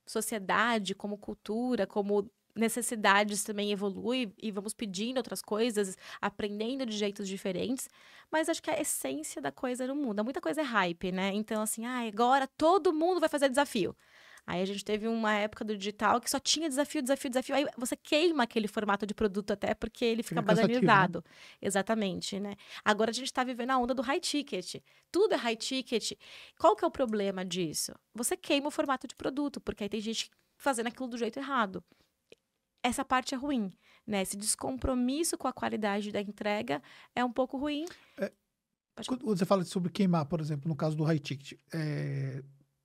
sociedade, como cultura, como necessidades também evolui e vamos pedindo outras coisas, aprendendo de jeitos diferentes, mas acho que a essência da coisa não muda. Muita coisa é hype, né? Então, assim, agora todo mundo vai fazer desafio. Aí a gente teve uma época do digital que só tinha desafio. Aí você queima aquele formato de produto até porque ele fica banalizado. Né? Exatamente, né? Agora a gente está vivendo a onda do high ticket. Tudo é high ticket. Qual que é o problema disso? Você queima o formato de produto, porque aí tem gente fazendo aquilo do jeito errado. Essa parte é ruim, né? Esse descompromisso com a qualidade da entrega é um pouco ruim. Quando você fala sobre queimar, por exemplo, no caso do high ticket,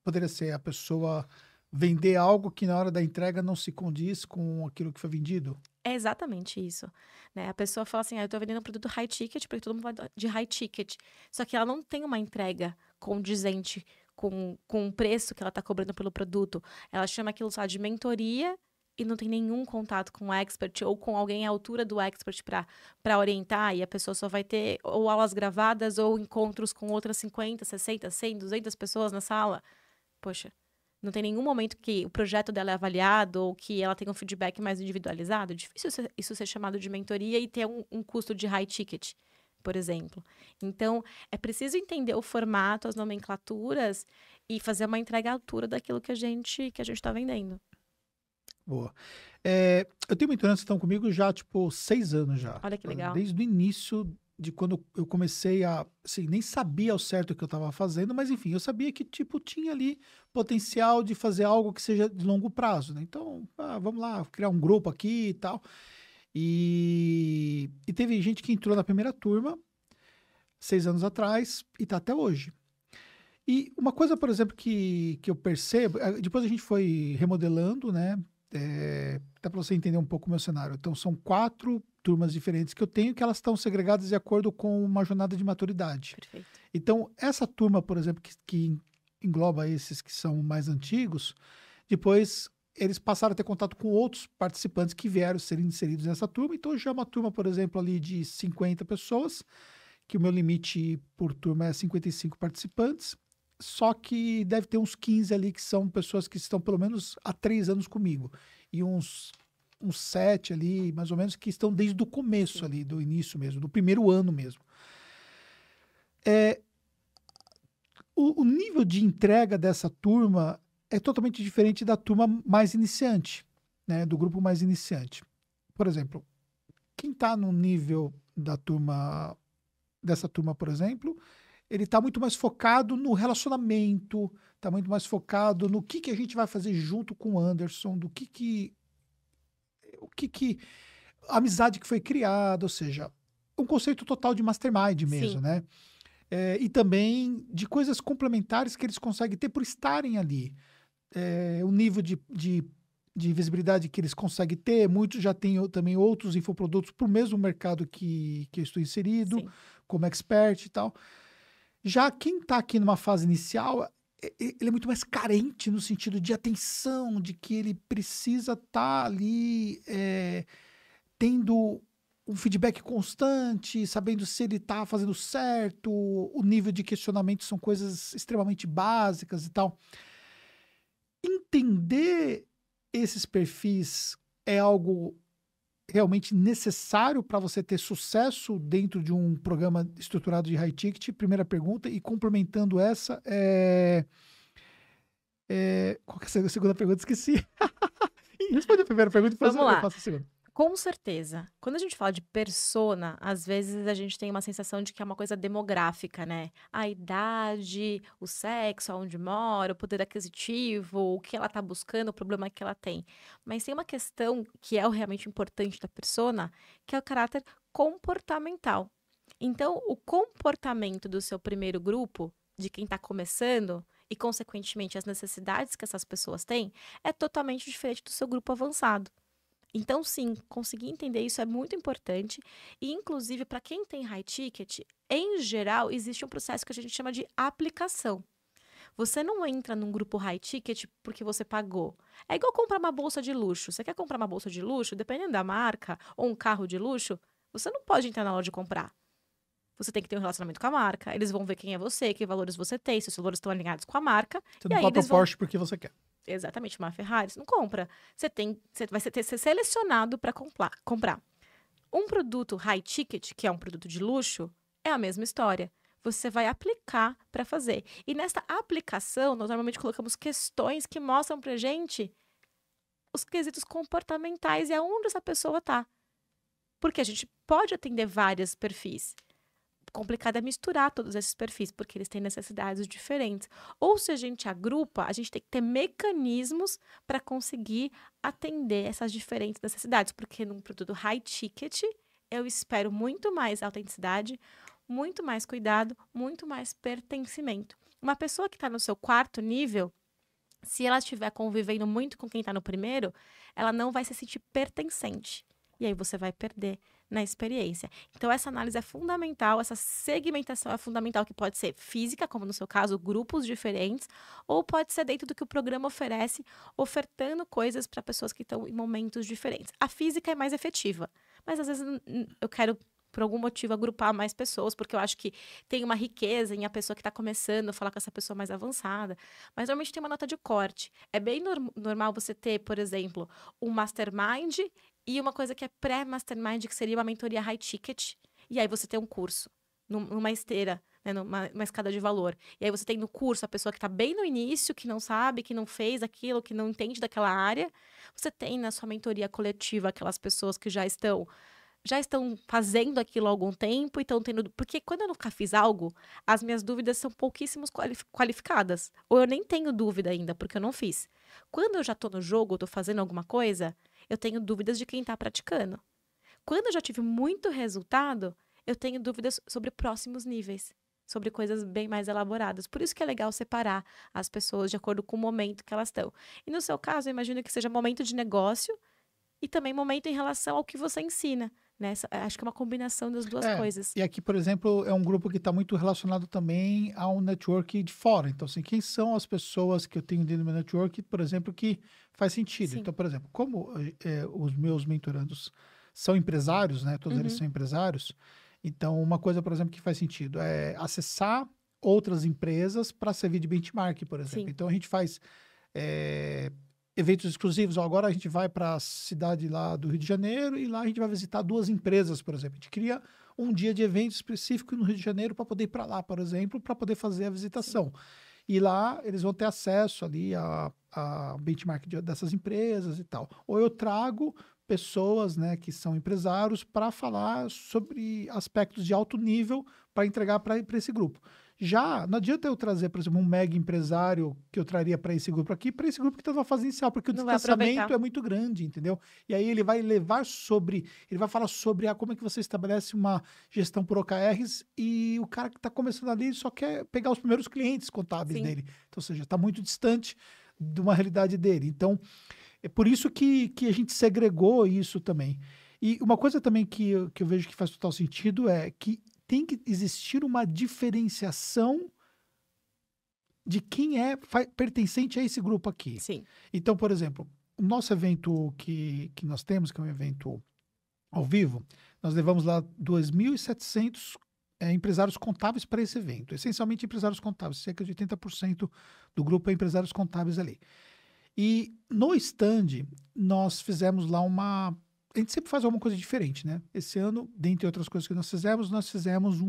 poderia ser a pessoa vender algo que na hora da entrega não se condiz com aquilo que foi vendido? É exatamente isso, né? A pessoa fala assim, eu tô vendendo um produto high ticket, porque todo mundo vai de high ticket. Só que ela não tem uma entrega condizente com o preço que ela tá cobrando pelo produto. Ela chama aquilo só de mentoria e não tem nenhum contato com o expert ou com alguém à altura do expert para orientar, e a pessoa só vai ter ou aulas gravadas ou encontros com outras 50, 60, 100, 200 pessoas na sala. Poxa, não tem nenhum momento que o projeto dela é avaliado ou que ela tem um feedback mais individualizado. É difícil isso ser chamado de mentoria e ter um custo de high ticket, por exemplo. Então, é preciso entender o formato, as nomenclaturas e fazer uma entrega à altura daquilo que a gente está vendendo. Boa. Eu tenho mentorantes que estão comigo já, 6 anos já. Olha que legal. Desde o início de quando eu comecei a, assim, nem sabia ao certo o que eu estava fazendo, mas enfim, eu sabia que, tipo, tinha ali potencial de fazer algo que seja de longo prazo, né? Então, vamos lá, criar um grupo aqui e tal. E teve gente que entrou na primeira turma, 6 anos atrás, e tá até hoje. E uma coisa, por exemplo, que eu percebo, depois a gente foi remodelando, né? Dá para você entender um pouco o meu cenário. Então, são 4 turmas diferentes que eu tenho, que elas estão segregadas de acordo com uma jornada de maturidade. Perfeito. Então, essa turma, por exemplo, que engloba esses que são mais antigos, depois eles passaram a ter contato com outros participantes que vieram ser inseridos nessa turma. Então, já é uma turma, por exemplo, ali de 50 pessoas, que o meu limite por turma é 55 participantes. Só que deve ter uns 15 ali que são pessoas que estão pelo menos há 3 anos comigo. E uns 7 ali, mais ou menos, que estão desde o começo Sim. ali, do início mesmo, do primeiro ano mesmo. O nível de entrega dessa turma é totalmente diferente da turma mais iniciante, né? Do grupo mais iniciante. Por exemplo, quem está no nível dessa turma, por exemplo, ele está muito mais focado no relacionamento, está muito mais focado no que a gente vai fazer junto com o Anderson, a amizade que foi criada, ou seja, um conceito total de mastermind mesmo, Sim. né? E também de coisas complementares que eles conseguem ter por estarem ali. O nível de visibilidade que eles conseguem ter, muitos já têm também outros infoprodutos para o mesmo mercado que eu estou inserido, Sim. como expert e tal. Já quem está aqui numa fase inicial, ele é muito mais carente no sentido de atenção, de que ele precisa estar ali tendo um feedback constante, sabendo se ele está fazendo certo, o nível de questionamento são coisas extremamente básicas e tal. Entender esses perfis é algo realmente necessário para você ter sucesso dentro de um programa estruturado de high ticket? Primeira pergunta. E complementando essa, qual que é a segunda pergunta? Esqueci. Responde a primeira pergunta e depois Vamos eu lá. faço a segunda. Com certeza. Quando a gente fala de persona, às vezes a gente tem uma sensação de que é uma coisa demográfica, né? A idade, o sexo, aonde mora, o poder aquisitivo, o que ela tá buscando, o problema que ela tem. Mas tem uma questão que é o realmente importante da persona, que é o caráter comportamental. Então, o comportamento do seu primeiro grupo, de quem está começando, e consequentemente as necessidades que essas pessoas têm, é totalmente diferente do seu grupo avançado. Então, sim, conseguir entender isso é muito importante. E, inclusive, para quem tem high ticket, em geral, existe um processo que a gente chama de aplicação. Você não entra num grupo high ticket porque você pagou. É igual comprar uma bolsa de luxo. Você quer comprar uma bolsa de luxo, dependendo da marca, ou um carro de luxo, você não pode entrar na loja de comprar. Você tem que ter um relacionamento com a marca. Eles vão ver quem é você, que valores você tem, se os valores estão alinhados com a marca. Você E não aí compra o eles vão Porsche porque você quer. exatamente, uma Ferrari, você não compra. Você vai ser selecionado para comprar. Um produto high ticket, que é um produto de luxo, é a mesma história. Você vai aplicar para fazer. E nesta aplicação, nós normalmente colocamos questões que mostram pra gente os quesitos comportamentais e aonde essa pessoa tá. Porque a gente pode atender vários perfis. Complicado é misturar todos esses perfis, porque eles têm necessidades diferentes. Ou se a gente agrupa, a gente tem que ter mecanismos para conseguir atender essas diferentes necessidades, porque num produto high ticket, eu espero muito mais autenticidade, muito mais cuidado, muito mais pertencimento. Uma pessoa que está no seu 4º nível, se ela estiver convivendo muito com quem está no primeiro, ela não vai se sentir pertencente. E aí você vai perder na experiência. Então, essa análise é fundamental, essa segmentação é fundamental, que pode ser física, como no seu caso, grupos diferentes, ou pode ser dentro do que o programa oferece, ofertando coisas para pessoas que estão em momentos diferentes. A física é mais efetiva, mas às vezes eu quero, por algum motivo, agrupar mais pessoas, porque eu acho que tem uma riqueza em a pessoa que está começando, falar com essa pessoa mais avançada. Mas normalmente tem uma nota de corte. É bem normal você ter, por exemplo, um mastermind e uma coisa que é pré-mastermind, que seria uma mentoria high ticket. E aí você tem um curso, numa esteira, né, numa escada de valor. E aí você tem no curso a pessoa que está bem no início, que não sabe, que não fez aquilo, que não entende daquela área. Você tem na sua mentoria coletiva aquelas pessoas que já estão já estão fazendo aquilo há algum tempo e estão tendo. Porque quando eu nunca fiz algo, as minhas dúvidas são pouquíssimos qualificadas. Ou eu nem tenho dúvida ainda, porque eu não fiz. Quando eu já tô no jogo, tô fazendo alguma coisa, eu tenho dúvidas de quem tá praticando. Quando eu já tive muito resultado, eu tenho dúvidas sobre próximos níveis, sobre coisas bem mais elaboradas. Por isso que é legal separar as pessoas de acordo com o momento que elas estão. E no seu caso, eu imagino que seja momento de negócio e também momento em relação ao que você ensina, né? Acho que é uma combinação das duas É, coisas. e aqui, por exemplo, é um grupo que está muito relacionado também ao network de fora. Então, assim, quem são as pessoas que eu tenho dentro do meu network, por exemplo, que faz sentido? Sim. Então, por exemplo, como os meus mentorandos são empresários, né? Todos eles Uhum. são empresários. Então, uma coisa, por exemplo, que faz sentido é acessar outras empresas para servir de benchmark, por exemplo. Sim. Então, a gente faz é, eventos exclusivos. Ó, agora a gente vai para a cidade lá do Rio de Janeiro e lá a gente vai visitar duas empresas, por exemplo. A gente cria um dia de evento específico no Rio de Janeiro para poder ir para lá, por exemplo, para poder fazer a Sim. visitação. E lá eles vão ter acesso ali a benchmark dessas empresas e tal. Ou eu trago pessoas, né, que são empresários para falar sobre aspectos de alto nível para entregar para esse grupo. Já não adianta eu trazer, por exemplo, um mega empresário que eu traria para esse grupo aqui, para esse grupo que está numa fase inicial, porque o Não vai aproveitar. distanciamento é muito grande, entendeu? E aí ele vai levar sobre, ele vai falar sobre como é que você estabelece uma gestão por OKRs e o cara que está começando ali só quer pegar os primeiros clientes contábeis Sim. dele. Então, ou seja, está muito distante de uma realidade dele. Então, é por isso que a gente segregou isso também. E uma coisa também que eu vejo que faz total sentido é que tem que existir uma diferenciação de quem é pertencente a esse grupo aqui. Sim. Então, por exemplo, o nosso evento que nós temos, que é um evento ao vivo, nós levamos lá 2.700 empresários contábeis para esse evento. Essencialmente empresários contábeis, cerca de 80% do grupo é empresários contábeis ali. E no stand, nós fizemos lá uma. A gente sempre faz alguma coisa diferente, né? Esse ano, dentre outras coisas que nós fizemos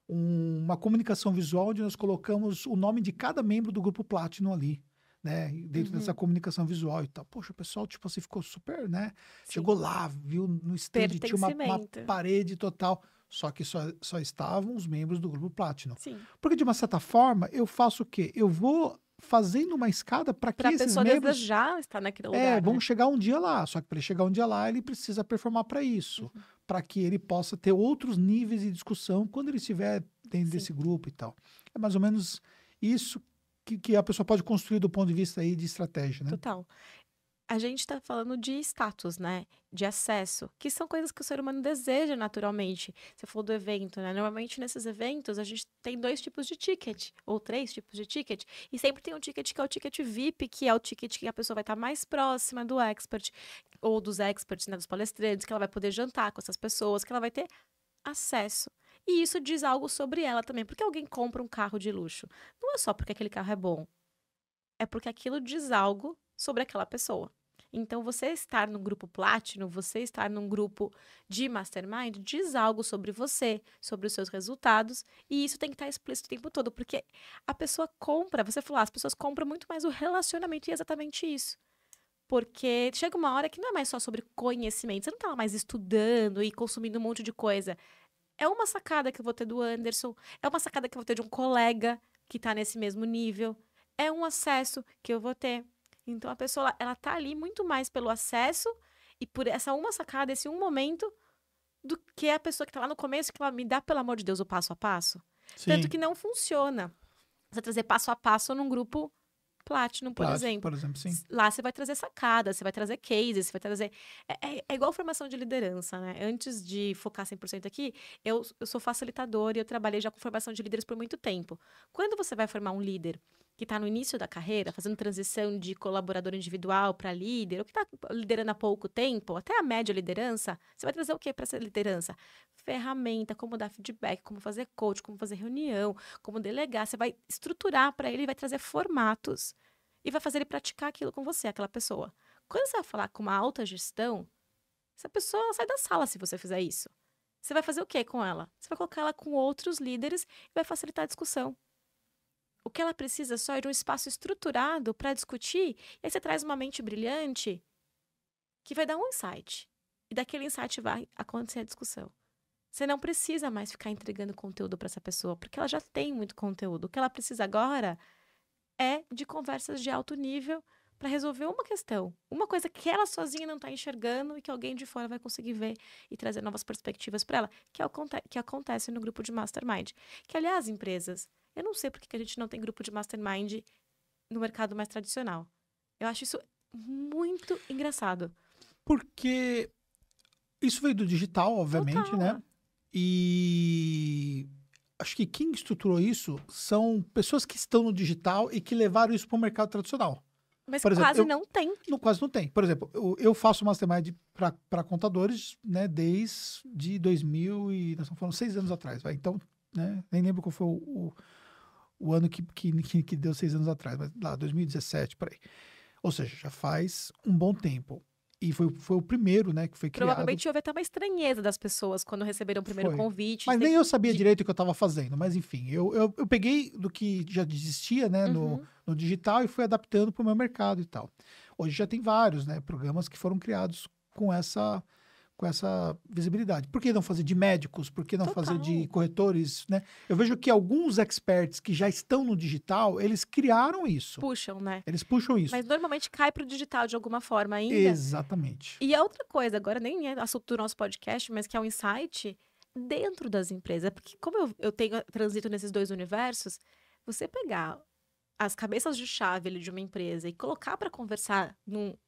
uma comunicação visual onde nós colocamos o nome de cada membro do grupo Platinum ali, né? Dentro dessa Uhum. comunicação visual e tal. Poxa, o pessoal, tipo assim, ficou super, né? Sim. Chegou lá, viu no stand, tinha uma Pertencimento. parede total. Só que só estavam os membros do grupo Platinum. Sim. Porque, de uma certa forma, eu faço o quê? Eu vou fazendo uma escada para que Para a esses pessoa membros desejar estar naquele lugar, vão né? chegar um dia lá. Só que para ele chegar um dia lá, ele precisa performar para isso, Uhum. para que ele possa ter outros níveis de discussão quando ele estiver dentro Sim. desse grupo e tal. É mais ou menos isso que a pessoa pode construir do ponto de vista aí de estratégia, né? Total. A gente está falando de status, né? De acesso, que são coisas que o ser humano deseja naturalmente. Você falou do evento, né? Normalmente nesses eventos a gente tem 2 tipos de ticket, ou 3 tipos de ticket, e sempre tem um ticket que é o ticket VIP, que é o ticket que a pessoa vai estar mais próxima do expert, ou dos experts, né? Dos palestrantes, que ela vai poder jantar com essas pessoas, que ela vai ter acesso. E isso diz algo sobre ela também. Porque alguém compra um carro de luxo? Não é só porque aquele carro é bom, é porque aquilo diz algo sobre aquela pessoa. Então, você estar no grupo Platinum, você estar num grupo de Mastermind, diz algo sobre você, sobre os seus resultados, e isso tem que estar explícito o tempo todo, porque a pessoa compra, você falou, as pessoas compram muito mais o relacionamento, e é exatamente isso. Porque chega uma hora que não é mais só sobre conhecimento, você não tá lá mais estudando e consumindo um monte de coisa. É uma sacada que eu vou ter do Anderson, é uma sacada que eu vou ter de um colega que tá nesse mesmo nível, é um acesso que eu vou ter. Então a pessoa, ela tá ali muito mais pelo acesso e por essa uma sacada, esse um momento, do que a pessoa que tá lá no começo, que ela me dá, pelo amor de Deus, o passo a passo. Tanto Sim, que não funciona você trazer passo a passo num grupo Platinum, por exemplo. por exemplo, sim. Lá você vai trazer sacadas, você vai trazer cases, você vai trazer. É igual formação de liderança, né? Antes de focar 100% aqui, eu sou facilitadora e eu trabalhei já com formação de líderes por muito tempo. Quando você vai formar um líder que está no início da carreira, fazendo transição de colaborador individual para líder, ou que está liderando há pouco tempo, até a média liderança, você vai trazer o que para essa liderança? Ferramenta, como dar feedback, como fazer coach, como fazer reunião, como delegar. Você vai estruturar para ele e vai trazer formatos. E vai fazer ele praticar aquilo com você, aquela pessoa. Quando você vai falar com uma alta gestão, essa pessoa sai da sala se você fizer isso. Você vai fazer o quê com ela? Você vai colocar ela com outros líderes e vai facilitar a discussão. O que ela precisa só é de um espaço estruturado para discutir, e aí você traz uma mente brilhante que vai dar um insight. E daquele insight vai acontecer a discussão. Você não precisa mais ficar entregando conteúdo para essa pessoa, porque ela já tem muito conteúdo. O que ela precisa agora é de conversas de alto nível para resolver uma questão. Uma coisa que ela sozinha não está enxergando e que alguém de fora vai conseguir ver e trazer novas perspectivas para ela, que acontece no grupo de Mastermind. Que, aliás, empresas, eu não sei por que a gente não tem grupo de Mastermind no mercado mais tradicional. Eu acho isso muito engraçado. Porque isso veio do digital, obviamente, Total. né? E acho que quem estruturou isso são pessoas que estão no digital e que levaram isso para o mercado tradicional. Mas Por exemplo, quase não tem. quase não tem. Por exemplo, eu faço mastermind para contadores, né, desde 2000 e nós estamos falando 6 anos atrás, vai. Então, né, nem lembro qual foi o ano que deu 6 anos atrás, mas lá, 2017, por aí. Ou seja, já faz um bom tempo. E foi o primeiro, né, que foi criado. Provavelmente houve até uma estranheza das pessoas quando receberam o primeiro Foi. convite. Mas nem eu sabia de- direito o que eu estava fazendo. Mas enfim, eu peguei do que já existia, né, Uhum. no digital e fui adaptando para o meu mercado e tal. Hoje já tem vários, né, programas que foram criados com essa visibilidade. Por que não fazer de médicos? Por que não fazer de Total. corretores, né? Eu vejo que alguns experts que já estão no digital, eles criaram isso. Puxam, né? Eles puxam isso. Mas normalmente cai pro digital de alguma forma ainda. Exatamente. E a outra coisa, agora nem é assunto do nosso podcast, mas que é um insight dentro das empresas. Porque como eu tenho transito nesses dois universos, você pegar as cabeças de chave ali de uma empresa e colocar para conversar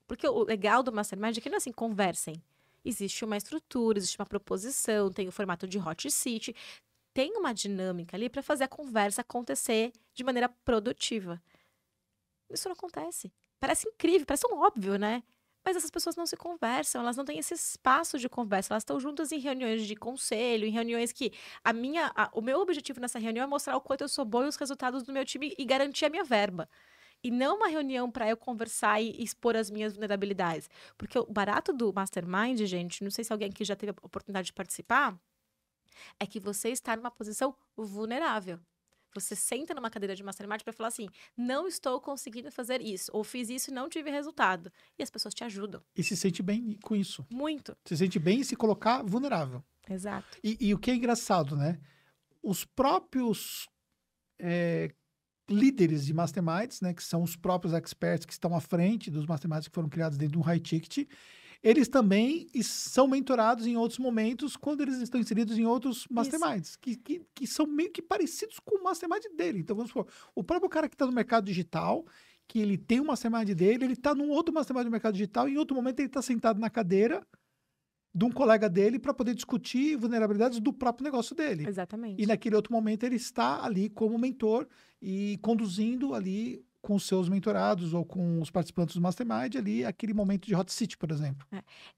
Porque o legal do Mastermind é que não é assim, conversem. Existe uma estrutura, existe uma proposição, tem o formato de hot seat, tem uma dinâmica ali para fazer a conversa acontecer de maneira produtiva. Isso não acontece. Parece incrível, parece um óbvio, né? Mas essas pessoas não se conversam, elas não têm esse espaço de conversa, elas estão juntas em reuniões de conselho, em reuniões que o meu objetivo nessa reunião é mostrar o quanto eu sou bom e os resultados do meu time e garantir a minha verba. E não uma reunião para eu conversar e expor as minhas vulnerabilidades. Porque o barato do Mastermind, gente, não sei se alguém aqui já teve a oportunidade de participar, é que você está numa posição vulnerável. Você senta numa cadeira de Mastermind para falar assim: não estou conseguindo fazer isso, ou fiz isso e não tive resultado. E as pessoas te ajudam. E se sente bem com isso. Muito. Se sente bem em se colocar vulnerável. Exato. E o que é engraçado, né? Os próprios líderes de masterminds, né, que são os próprios experts que estão à frente dos masterminds que foram criados dentro de um high ticket, eles também são mentorados em outros momentos quando eles estão inseridos em outros masterminds, que são meio que parecidos com o mastermind dele. Então, vamos supor, o próprio cara que está no mercado digital, que ele tem um mastermind dele, ele está num outro mastermind do mercado digital, e em outro momento ele está sentado na cadeira de um colega dele para poder discutir vulnerabilidades do próprio negócio dele. Exatamente. E naquele outro momento ele está ali como mentor e conduzindo ali com os seus mentorados ou com os participantes do Mastermind ali aquele momento de hot seat, por exemplo.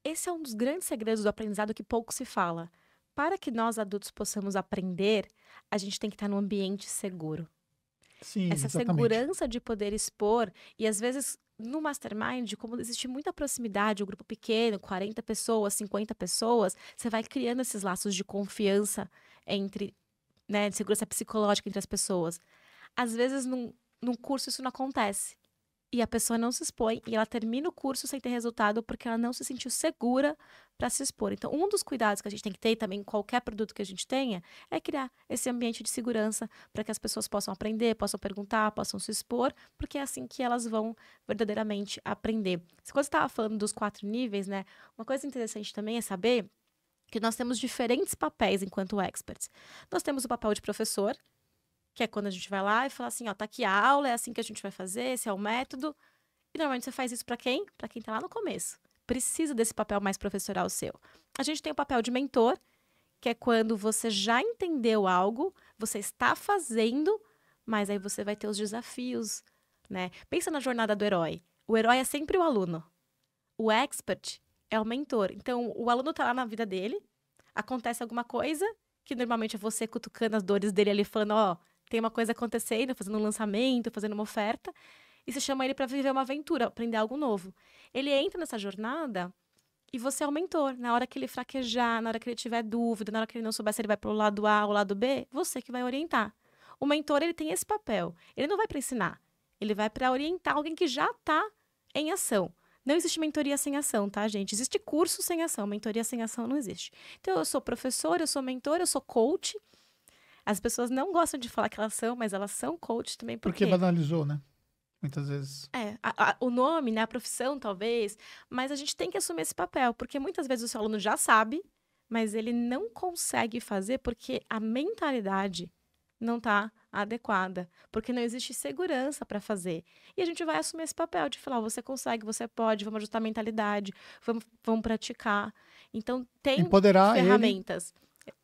Esse é um dos grandes segredos do aprendizado que pouco se fala. Para que nós adultos possamos aprender, a gente tem que estar num ambiente seguro. Sim, Essa exatamente. segurança de poder expor, e às vezes no Mastermind, como existe muita proximidade, um grupo pequeno, 40 pessoas, 50 pessoas, você vai criando esses laços de confiança entre, né, de segurança psicológica entre as pessoas. Às vezes num curso isso não acontece. E a pessoa não se expõe e ela termina o curso sem ter resultado porque ela não se sentiu segura para se expor. Então, um dos cuidados que a gente tem que ter também em qualquer produto que a gente tenha é criar esse ambiente de segurança para que as pessoas possam aprender, possam perguntar, possam se expor, porque é assim que elas vão verdadeiramente aprender. Quando você estava falando dos 4 níveis, né? Uma coisa interessante também é saber que nós temos diferentes papéis enquanto experts. Nós temos o papel de professor, que é quando a gente vai lá e fala assim, ó, tá aqui a aula, é assim que a gente vai fazer, esse é o método. E normalmente você faz isso para quem? Para quem tá lá no começo. Precisa desse papel mais professoral seu. A gente tem o papel de mentor, que é quando você já entendeu algo, você está fazendo, mas aí você vai ter os desafios, né? Pensa na jornada do herói. O herói é sempre o aluno. O expert é o mentor. Então, o aluno tá lá na vida dele, acontece alguma coisa, que normalmente é você cutucando as dores dele ali, falando, ó, tem uma coisa acontecendo, fazendo um lançamento, fazendo uma oferta, e você chama ele para viver uma aventura, aprender algo novo. Ele entra nessa jornada e você é o mentor. Na hora que ele fraquejar, na hora que ele tiver dúvida, na hora que ele não souber se ele vai para o lado A ou o lado B, você que vai orientar. O mentor, ele tem esse papel. Ele não vai para ensinar, ele vai para orientar alguém que já está em ação. Não existe mentoria sem ação, tá, gente? Existe curso sem ação, mentoria sem ação não existe. Então, eu sou professora, eu sou mentora, eu sou coach. As pessoas não gostam de falar que elas são, mas elas são coach também. Por Porque quê? banalizou, né? Muitas vezes. O nome, né, a profissão, talvez, mas a gente tem que assumir esse papel, porque muitas vezes o seu aluno já sabe, mas ele não consegue fazer porque a mentalidade não está adequada, porque não existe segurança para fazer. E a gente vai assumir esse papel de falar, você consegue, você pode, vamos ajustar a mentalidade, vamos praticar. Então, tem Empoderar ele ferramentas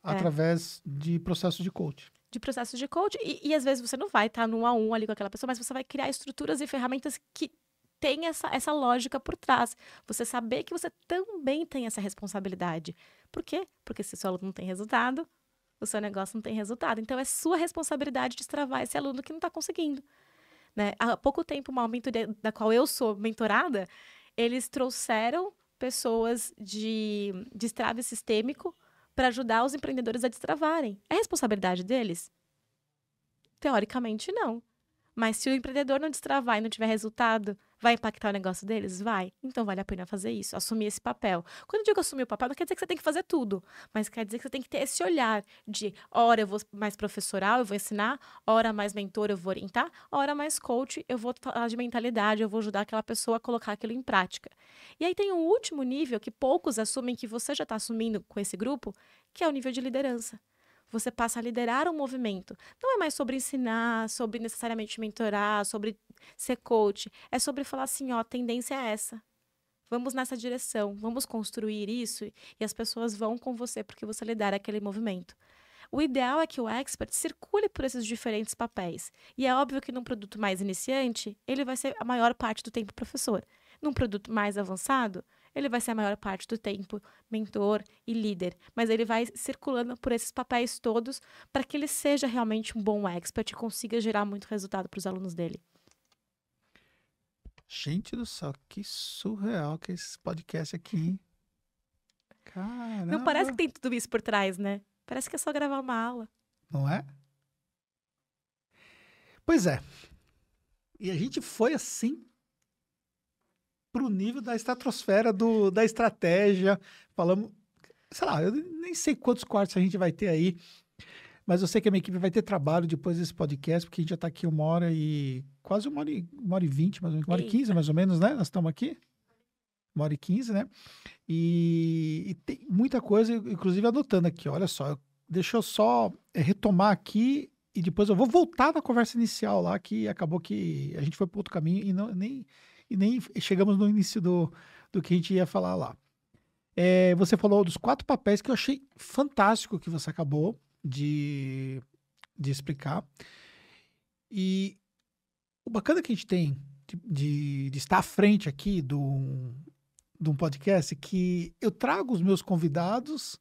através de processo de coach. de processo de coach. E às vezes você não vai estar no 1 a 1 ali com aquela pessoa, mas você vai criar estruturas e ferramentas que têm essa lógica por trás. Você saber que você também tem essa responsabilidade. Por quê? Porque se o seu aluno não tem resultado, o seu negócio não tem resultado. Então, é sua responsabilidade destravar esse aluno que não está conseguindo. Né? Há pouco tempo, uma mentoria da qual eu sou mentorada, eles trouxeram pessoas de destrave sistêmico para ajudar os empreendedores a destravarem. É responsabilidade deles? Teoricamente, não. Mas se o empreendedor não destravar e não tiver resultado, vai impactar o negócio deles? Vai. Então, vale a pena fazer isso, assumir esse papel. Quando eu digo assumir o papel, não quer dizer que você tem que fazer tudo, mas quer dizer que você tem que ter esse olhar de, hora eu vou mais professoral, eu vou ensinar, hora mais mentor, eu vou orientar, hora mais coach, eu vou falar de mentalidade, eu vou ajudar aquela pessoa a colocar aquilo em prática. E aí tem um último nível que poucos assumem, que você já está assumindo com esse grupo, que é o nível de liderança. Você passa a liderar um movimento. Não é mais sobre ensinar, sobre necessariamente mentorar, sobre ser coach. É sobre falar assim, ó, a tendência é essa. Vamos nessa direção, vamos construir isso e as pessoas vão com você porque você lidera aquele movimento. O ideal é que o expert circule por esses diferentes papéis. E é óbvio que num produto mais iniciante, ele vai ser a maior parte do tempo professor. Num produto mais avançado, ele vai ser a maior parte do tempo mentor e líder, mas ele vai circulando por esses papéis todos para que ele seja realmente um bom expert e consiga gerar muito resultado para os alunos dele. Gente do céu, que surreal que é esse podcast aqui, hein? Caramba. Não parece que tem tudo isso por trás, né? Parece que é só gravar uma aula. Não é? Pois é. E a gente foi assim pro nível da estratosfera da estratégia. Falamos, sei lá, eu nem sei quantos quartos a gente vai ter aí, mas eu sei que a minha equipe vai ter trabalho depois desse podcast, porque a gente já tá aqui quase uma hora e 20, mais ou menos, 1h15, mais ou menos, né? Nós estamos aqui. 1h15, né? E tem muita coisa, inclusive anotando aqui, olha só, deixa eu só retomar aqui e depois eu vou voltar na conversa inicial lá, que acabou que a gente foi para outro caminho e nem chegamos no início do que a gente ia falar lá. Você falou dos 4 papéis que eu achei fantástico que você acabou de explicar. E o bacana que a gente tem de estar à frente aqui de um podcast, que eu trago os meus convidados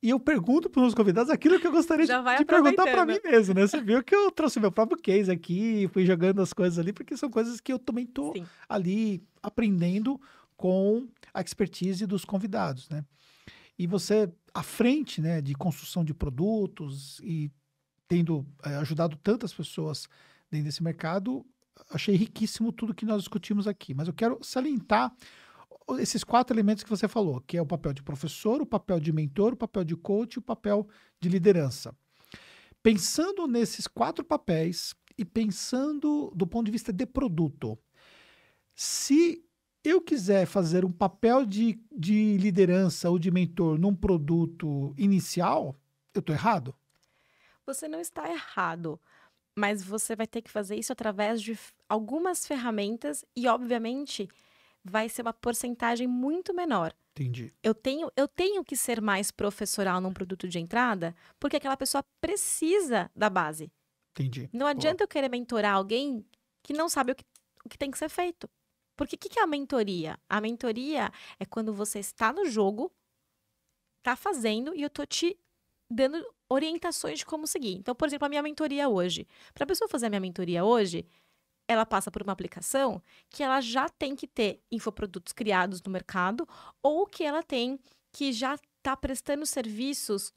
e eu pergunto para os meus convidados aquilo que eu gostaria de perguntar para mim mesmo, né? Você viu que eu trouxe meu próprio case aqui, fui jogando as coisas ali, porque são coisas que eu também estou ali aprendendo com a expertise dos convidados, né? E você, à frente, né, de construção de produtos e tendo ajudado tantas pessoas dentro desse mercado, achei riquíssimo tudo que nós discutimos aqui. Mas eu quero salientar esses 4 elementos que você falou, que é o papel de professor, o papel de mentor, o papel de coach e o papel de liderança. Pensando nesses 4 papéis e pensando do ponto de vista de produto, se eu quiser fazer um papel de liderança ou de mentor num produto inicial, eu estou errado? Você não está errado, mas você vai ter que fazer isso através de algumas ferramentas e, obviamente, vai ser uma porcentagem muito menor. Entendi. Eu tenho que ser mais professoral num produto de entrada, porque aquela pessoa precisa da base. Entendi. Não adianta eu querer mentorar alguém que não sabe o que tem que ser feito. Porque o que é a mentoria? A mentoria é quando você está no jogo, está fazendo e eu tô te dando orientações de como seguir. Então, por exemplo, a minha mentoria hoje. Para a pessoa fazer a minha mentoria hoje, ela passa por uma aplicação que ela já tem que ter infoprodutos criados no mercado ou que ela tem que já está prestando serviços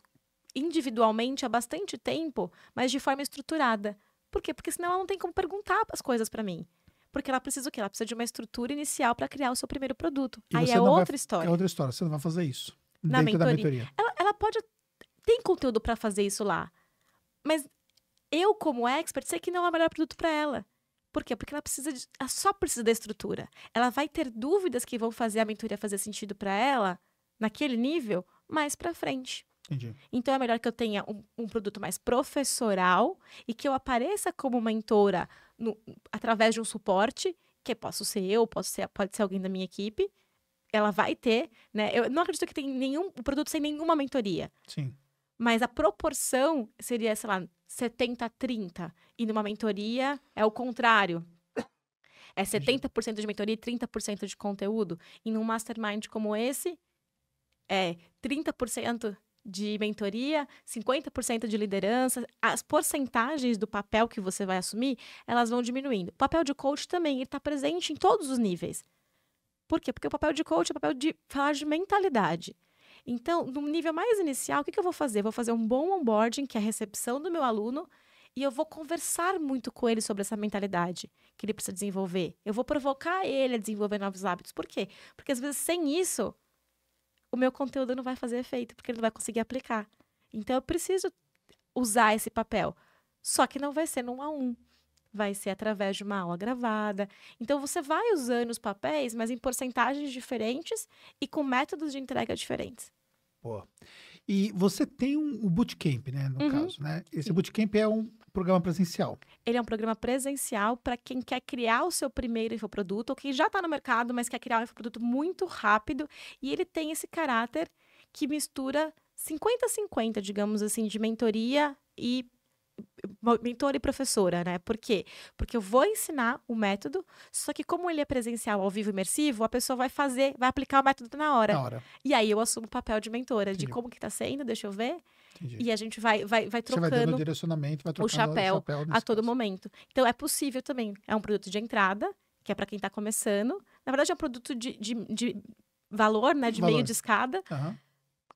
individualmente há bastante tempo, mas de forma estruturada. Por quê? Porque senão ela não tem como perguntar as coisas para mim. Porque ela precisa o quê? Ela precisa de uma estrutura inicial para criar o seu primeiro produto. E Aí você é não vai- outra história. É outra história. Você não vai fazer isso Na dentro da mentoria. mentoria. Ela pode... Tem conteúdo para fazer isso lá. Mas eu, como expert, sei que não é o melhor produto para ela. Por quê? Porque ela só precisa da estrutura. Ela vai ter dúvidas que vão fazer a mentoria fazer sentido para ela, naquele nível, mais para frente. Entendi. Então, é melhor que eu tenha um produto mais professoral e que eu apareça como mentora através de um suporte, que posso ser eu, pode ser alguém da minha equipe. Ela vai ter, né? Eu não acredito que tem nenhum produto sem nenhuma mentoria. Sim. Mas a proporção seria, sei lá, 70-30. E numa mentoria é o contrário. É 70% de mentoria e 30% de conteúdo. E num mastermind como esse, é 30% de mentoria, 50% de liderança. As porcentagens do papel que você vai assumir, elas vão diminuindo. O papel de coach também, ele está presente em todos os níveis. Por quê? Porque o papel de coach é o papel de falar de mentalidade. Então, no nível mais inicial, o que eu vou fazer? Vou fazer um bom onboarding, que é a recepção do meu aluno, e eu vou conversar muito com ele sobre essa mentalidade que ele precisa desenvolver. Eu vou provocar ele a desenvolver novos hábitos. Por quê? Porque às vezes, sem isso, o meu conteúdo não vai fazer efeito, porque ele não vai conseguir aplicar. Então, eu preciso usar esse papel. Só que não vai ser no 1 a 1. Vai ser através de uma aula gravada. Então, você vai usando os papéis, mas em porcentagens diferentes e com métodos de entrega diferentes. Boa. E você tem um bootcamp, né, no caso, né? Esse bootcamp é um programa presencial. Ele é um programa presencial para quem quer criar o seu primeiro infoproduto ou quem já está no mercado, mas quer criar um infoproduto muito rápido. E ele tem esse caráter que mistura 50-50, digamos assim, de mentoria e mentora e professora, né? Por quê? Porque eu vou ensinar o método, só que como ele é presencial, ao vivo, imersivo, a pessoa vai aplicar o método na hora. E aí eu assumo o papel de mentora, de como que tá sendo, deixa eu ver. Entendi. E a gente vai trocando Você vai dando direcionamento, vai trocando o chapéu a todo caso. momento. Então, é possível também. É um produto de entrada, que é para quem tá começando. Na verdade, é um produto de valor, né? De meio de escada,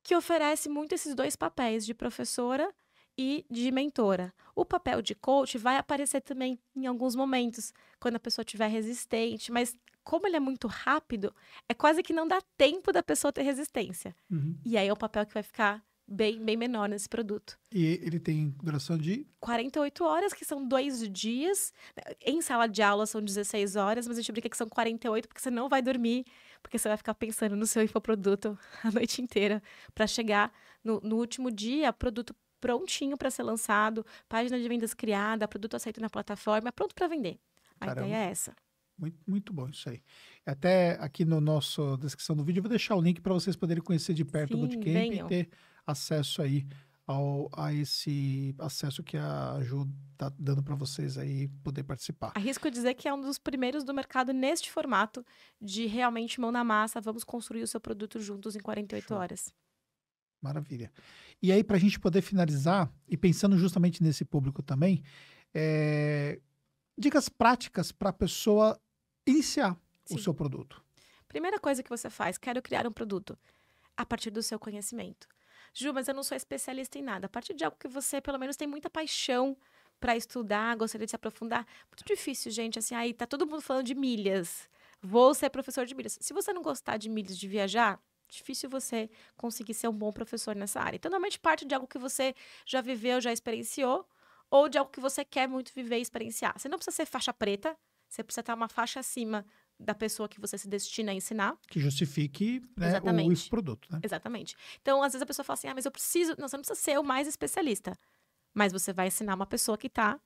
que oferece muito esses dois papéis, de professora e de mentora. O papel de coach vai aparecer também em alguns momentos, quando a pessoa estiver resistente, mas como ele é muito rápido, é quase que não dá tempo da pessoa ter resistência. E aí é o papel que vai ficar bem menor nesse produto. E ele tem duração de? 48 horas, que são 2 dias. Em sala de aula são 16 horas, mas a gente brinca que são 48, porque você não vai dormir, porque você vai ficar pensando no seu infoproduto a noite inteira, para chegar no último dia, produto prontinho para ser lançado, página de vendas criada, produto aceito na plataforma, pronto para vender. A ideia é essa. Muito, muito bom isso aí. Até aqui no nosso descrição do vídeo eu vou deixar o link para vocês poderem conhecer de perto o Bootcamp e ter acesso aí a esse acesso que a Ju está dando para vocês aí poder participar. Arrisco dizer que é um dos primeiros do mercado neste formato de realmente mão na massa, vamos construir o seu produto juntos em 48 horas. Maravilha. E aí, para a gente poder finalizar, e pensando justamente nesse público também, dicas práticas para a pessoa iniciar o seu produto. Primeira coisa que você faz, quero criar um produto a partir do seu conhecimento. Ju, mas eu não sou especialista em nada. A partir de algo que você, pelo menos, tem muita paixão para estudar, gostaria de se aprofundar. Muito difícil, gente. Assim, aí tá todo mundo falando de milhas. Vou ser professor de milhas. Se você não gostar de milhas, de viajar, difícil você conseguir ser um bom professor nessa área. Então, normalmente parte de algo que você já viveu, já experienciou, ou de algo que você quer muito viver e experienciar. Você não precisa ser faixa preta, você precisa estar uma faixa acima da pessoa que você se destina a ensinar. Que justifique, né, o produto, né? Exatamente. Então, às vezes a pessoa fala assim, mas eu preciso... Não, você não precisa ser o mais especialista, mas você vai ensinar uma pessoa que está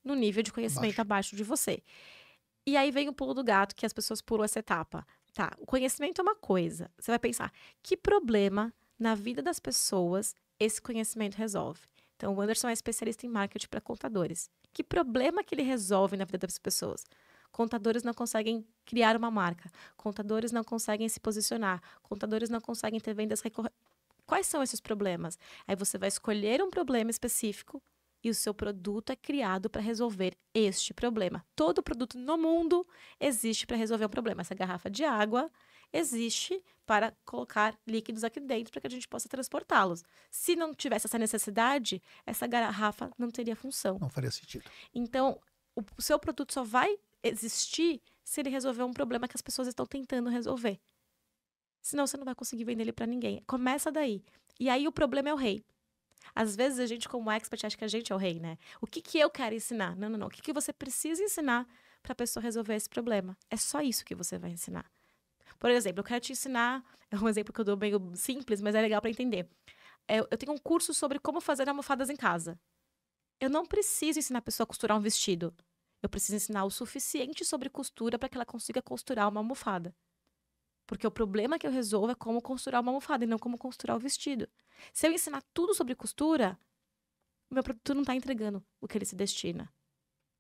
no nível de conhecimento abaixo de você. E aí vem o pulo do gato, que as pessoas pulam essa etapa. Tá, o conhecimento é uma coisa. Você vai pensar, que problema na vida das pessoas esse conhecimento resolve? Então, o Anderson é especialista em marketing para contadores. Que problema que ele resolve na vida das pessoas? Contadores não conseguem criar uma marca. Contadores não conseguem se posicionar. Contadores não conseguem ter vendas recorrentes. Quais são esses problemas? Aí você vai escolher um problema específico e o seu produto é criado para resolver este problema. Todo produto no mundo existe para resolver um problema. Essa garrafa de água existe para colocar líquidos aqui dentro para que a gente possa transportá-los. Se não tivesse essa necessidade, essa garrafa não teria função. Não faria sentido. Então, o seu produto só vai existir se ele resolver um problema que as pessoas estão tentando resolver. Senão você não vai conseguir vender ele para ninguém. Começa daí. E aí o problema é o rei. Às vezes a gente, como expert, acha que a gente é o rei, né? O que eu quero ensinar? Não, não, não. O que você precisa ensinar para a pessoa resolver esse problema? É só isso que você vai ensinar. Por exemplo, eu quero te ensinar, é um exemplo que eu dou meio simples, mas é legal para entender. Eu tenho um curso sobre como fazer almofadas em casa. Eu não preciso ensinar a pessoa a costurar um vestido. Eu preciso ensinar o suficiente sobre costura para que ela consiga costurar uma almofada. Porque o problema que eu resolvo é como costurar uma almofada e não como costurar o vestido. Se eu ensinar tudo sobre costura, o meu produto não está entregando o que ele se destina.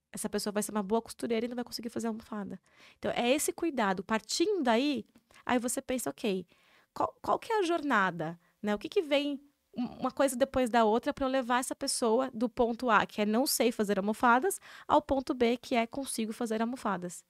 Essa pessoa vai ser uma boa costureira e não vai conseguir fazer almofada. Então, é esse cuidado. Partindo daí, aí você pensa, ok, qual que é a jornada? Né? O que vem uma coisa depois da outra para eu levar essa pessoa do ponto A, que é não sei fazer almofadas, ao ponto B, que é consigo fazer almofadas.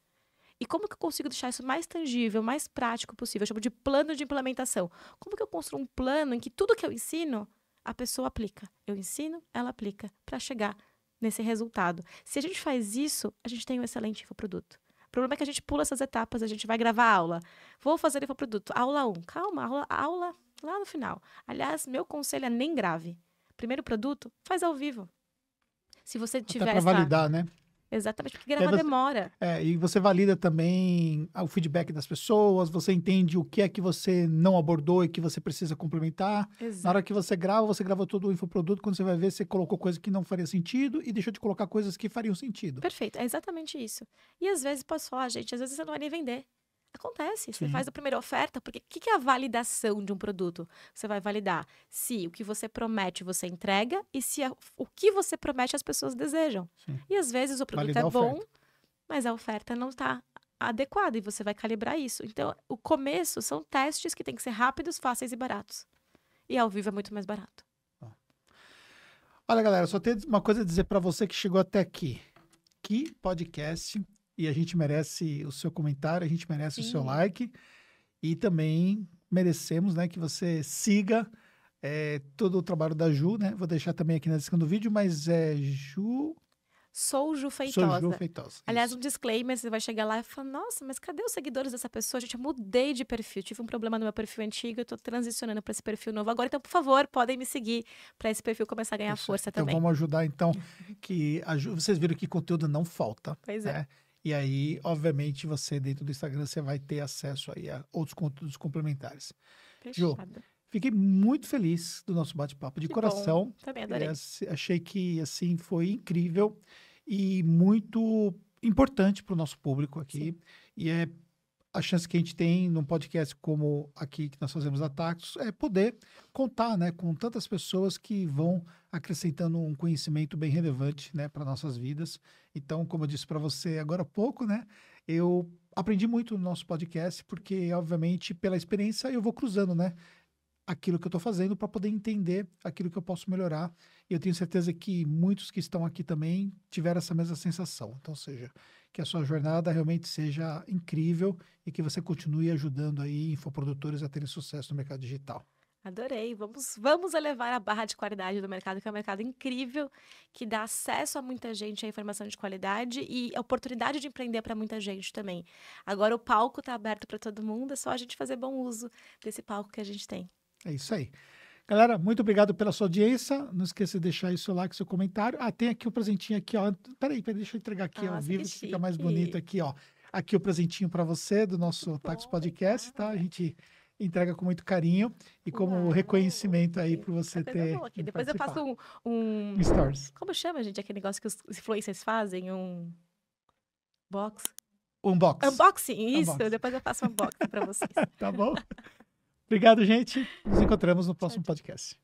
E como que eu consigo deixar isso mais tangível, mais prático possível? Eu chamo de plano de implementação. Como que eu construo um plano em que tudo que eu ensino, a pessoa aplica? Eu ensino, ela aplica, para chegar nesse resultado. Se a gente faz isso, a gente tem um excelente infoproduto. O problema é que a gente pula essas etapas, a gente vai gravar aula. Vou fazer infoproduto. Aula 1. Calma, aula lá no final. Aliás, meu conselho é nem grave. Primeiro produto, faz ao vivo. Se você tiver para validar, né? Exatamente, porque gravar demora. E você valida também o feedback das pessoas, você entende o que é que você não abordou e que você precisa complementar. Exato. Na hora que você grava todo o infoproduto, quando você vai ver, você colocou coisas que não fariam sentido e deixou de colocar coisas que fariam sentido. Perfeito, é exatamente isso. E às vezes, posso falar, gente, às vezes você não vai nem vender. Acontece, você faz a primeira oferta, porque o que é a validação de um produto? Você vai validar se o que você promete você entrega e se o que você promete as pessoas desejam. Sim. E às vezes o produto é bom, mas a oferta não está adequada e você vai calibrar isso. Então, o começo são testes que têm que ser rápidos, fáceis e baratos. E ao vivo é muito mais barato. Olha, galera, só tenho uma coisa a dizer para você que chegou até aqui. Que podcast... E a gente merece o seu comentário, a gente merece o seu like. E também merecemos, né, que você siga todo o trabalho da Ju, né? Vou deixar também aqui na descrição do vídeo, mas é Ju... Sou Ju Feitosa. Sou Ju Feitosa. Aliás, um disclaimer, você vai chegar lá e falar, nossa, mas cadê os seguidores dessa pessoa? Gente, eu mudei de perfil, tive um problema no meu perfil antigo, eu tô transicionando para esse perfil novo agora, então, por favor, podem me seguir para esse perfil começar a ganhar força também. Então, vamos ajudar, então, que vocês viram que conteúdo não falta. Pois né? E aí, obviamente, você dentro do Instagram, você vai ter acesso aí a outros conteúdos complementares. Ju, fiquei muito feliz do nosso bate-papo, de coração. Bom. Também adorei. Achei que, assim, foi incrível e muito importante para o nosso público aqui. Sim. E é a chance que a gente tem num podcast como aqui que nós fazemos a Taxus é poder contar, né, com tantas pessoas que vão acrescentando um conhecimento bem relevante, né, para nossas vidas. Então, como eu disse para você agora há pouco, né, eu aprendi muito no nosso podcast porque, obviamente, pela experiência eu vou cruzando, né, aquilo que eu estou fazendo para poder entender aquilo que eu posso melhorar. E eu tenho certeza que muitos que estão aqui também tiveram essa mesma sensação. Então, ou seja, que a sua jornada realmente seja incrível e que você continue ajudando aí infoprodutores a terem sucesso no mercado digital. Adorei. Vamos elevar a barra de qualidade do mercado, que é um mercado incrível, que dá acesso a muita gente à informação de qualidade e a oportunidade de empreender para muita gente também. Agora o palco está aberto para todo mundo, é só a gente fazer bom uso desse palco que a gente tem. É isso aí. Galera, muito obrigado pela sua audiência. Não esqueça de deixar aí seu like, seu comentário. Tem aqui o presentinho aqui, ó. Peraí, deixa eu entregar aqui ao vivo, que fica mais bonito aqui, ó. Aqui o presentinho para você do nosso Taxus Podcast, tá? A gente entrega com muito carinho e como reconhecimento aí por você ter Depois eu faço um stories. Como chama, gente, aquele negócio que os influencers fazem? Um box? Unboxing, isso. Unboxing. Depois eu faço um unboxing para vocês. Tá bom? Obrigado, gente. Nos encontramos no próximo podcast.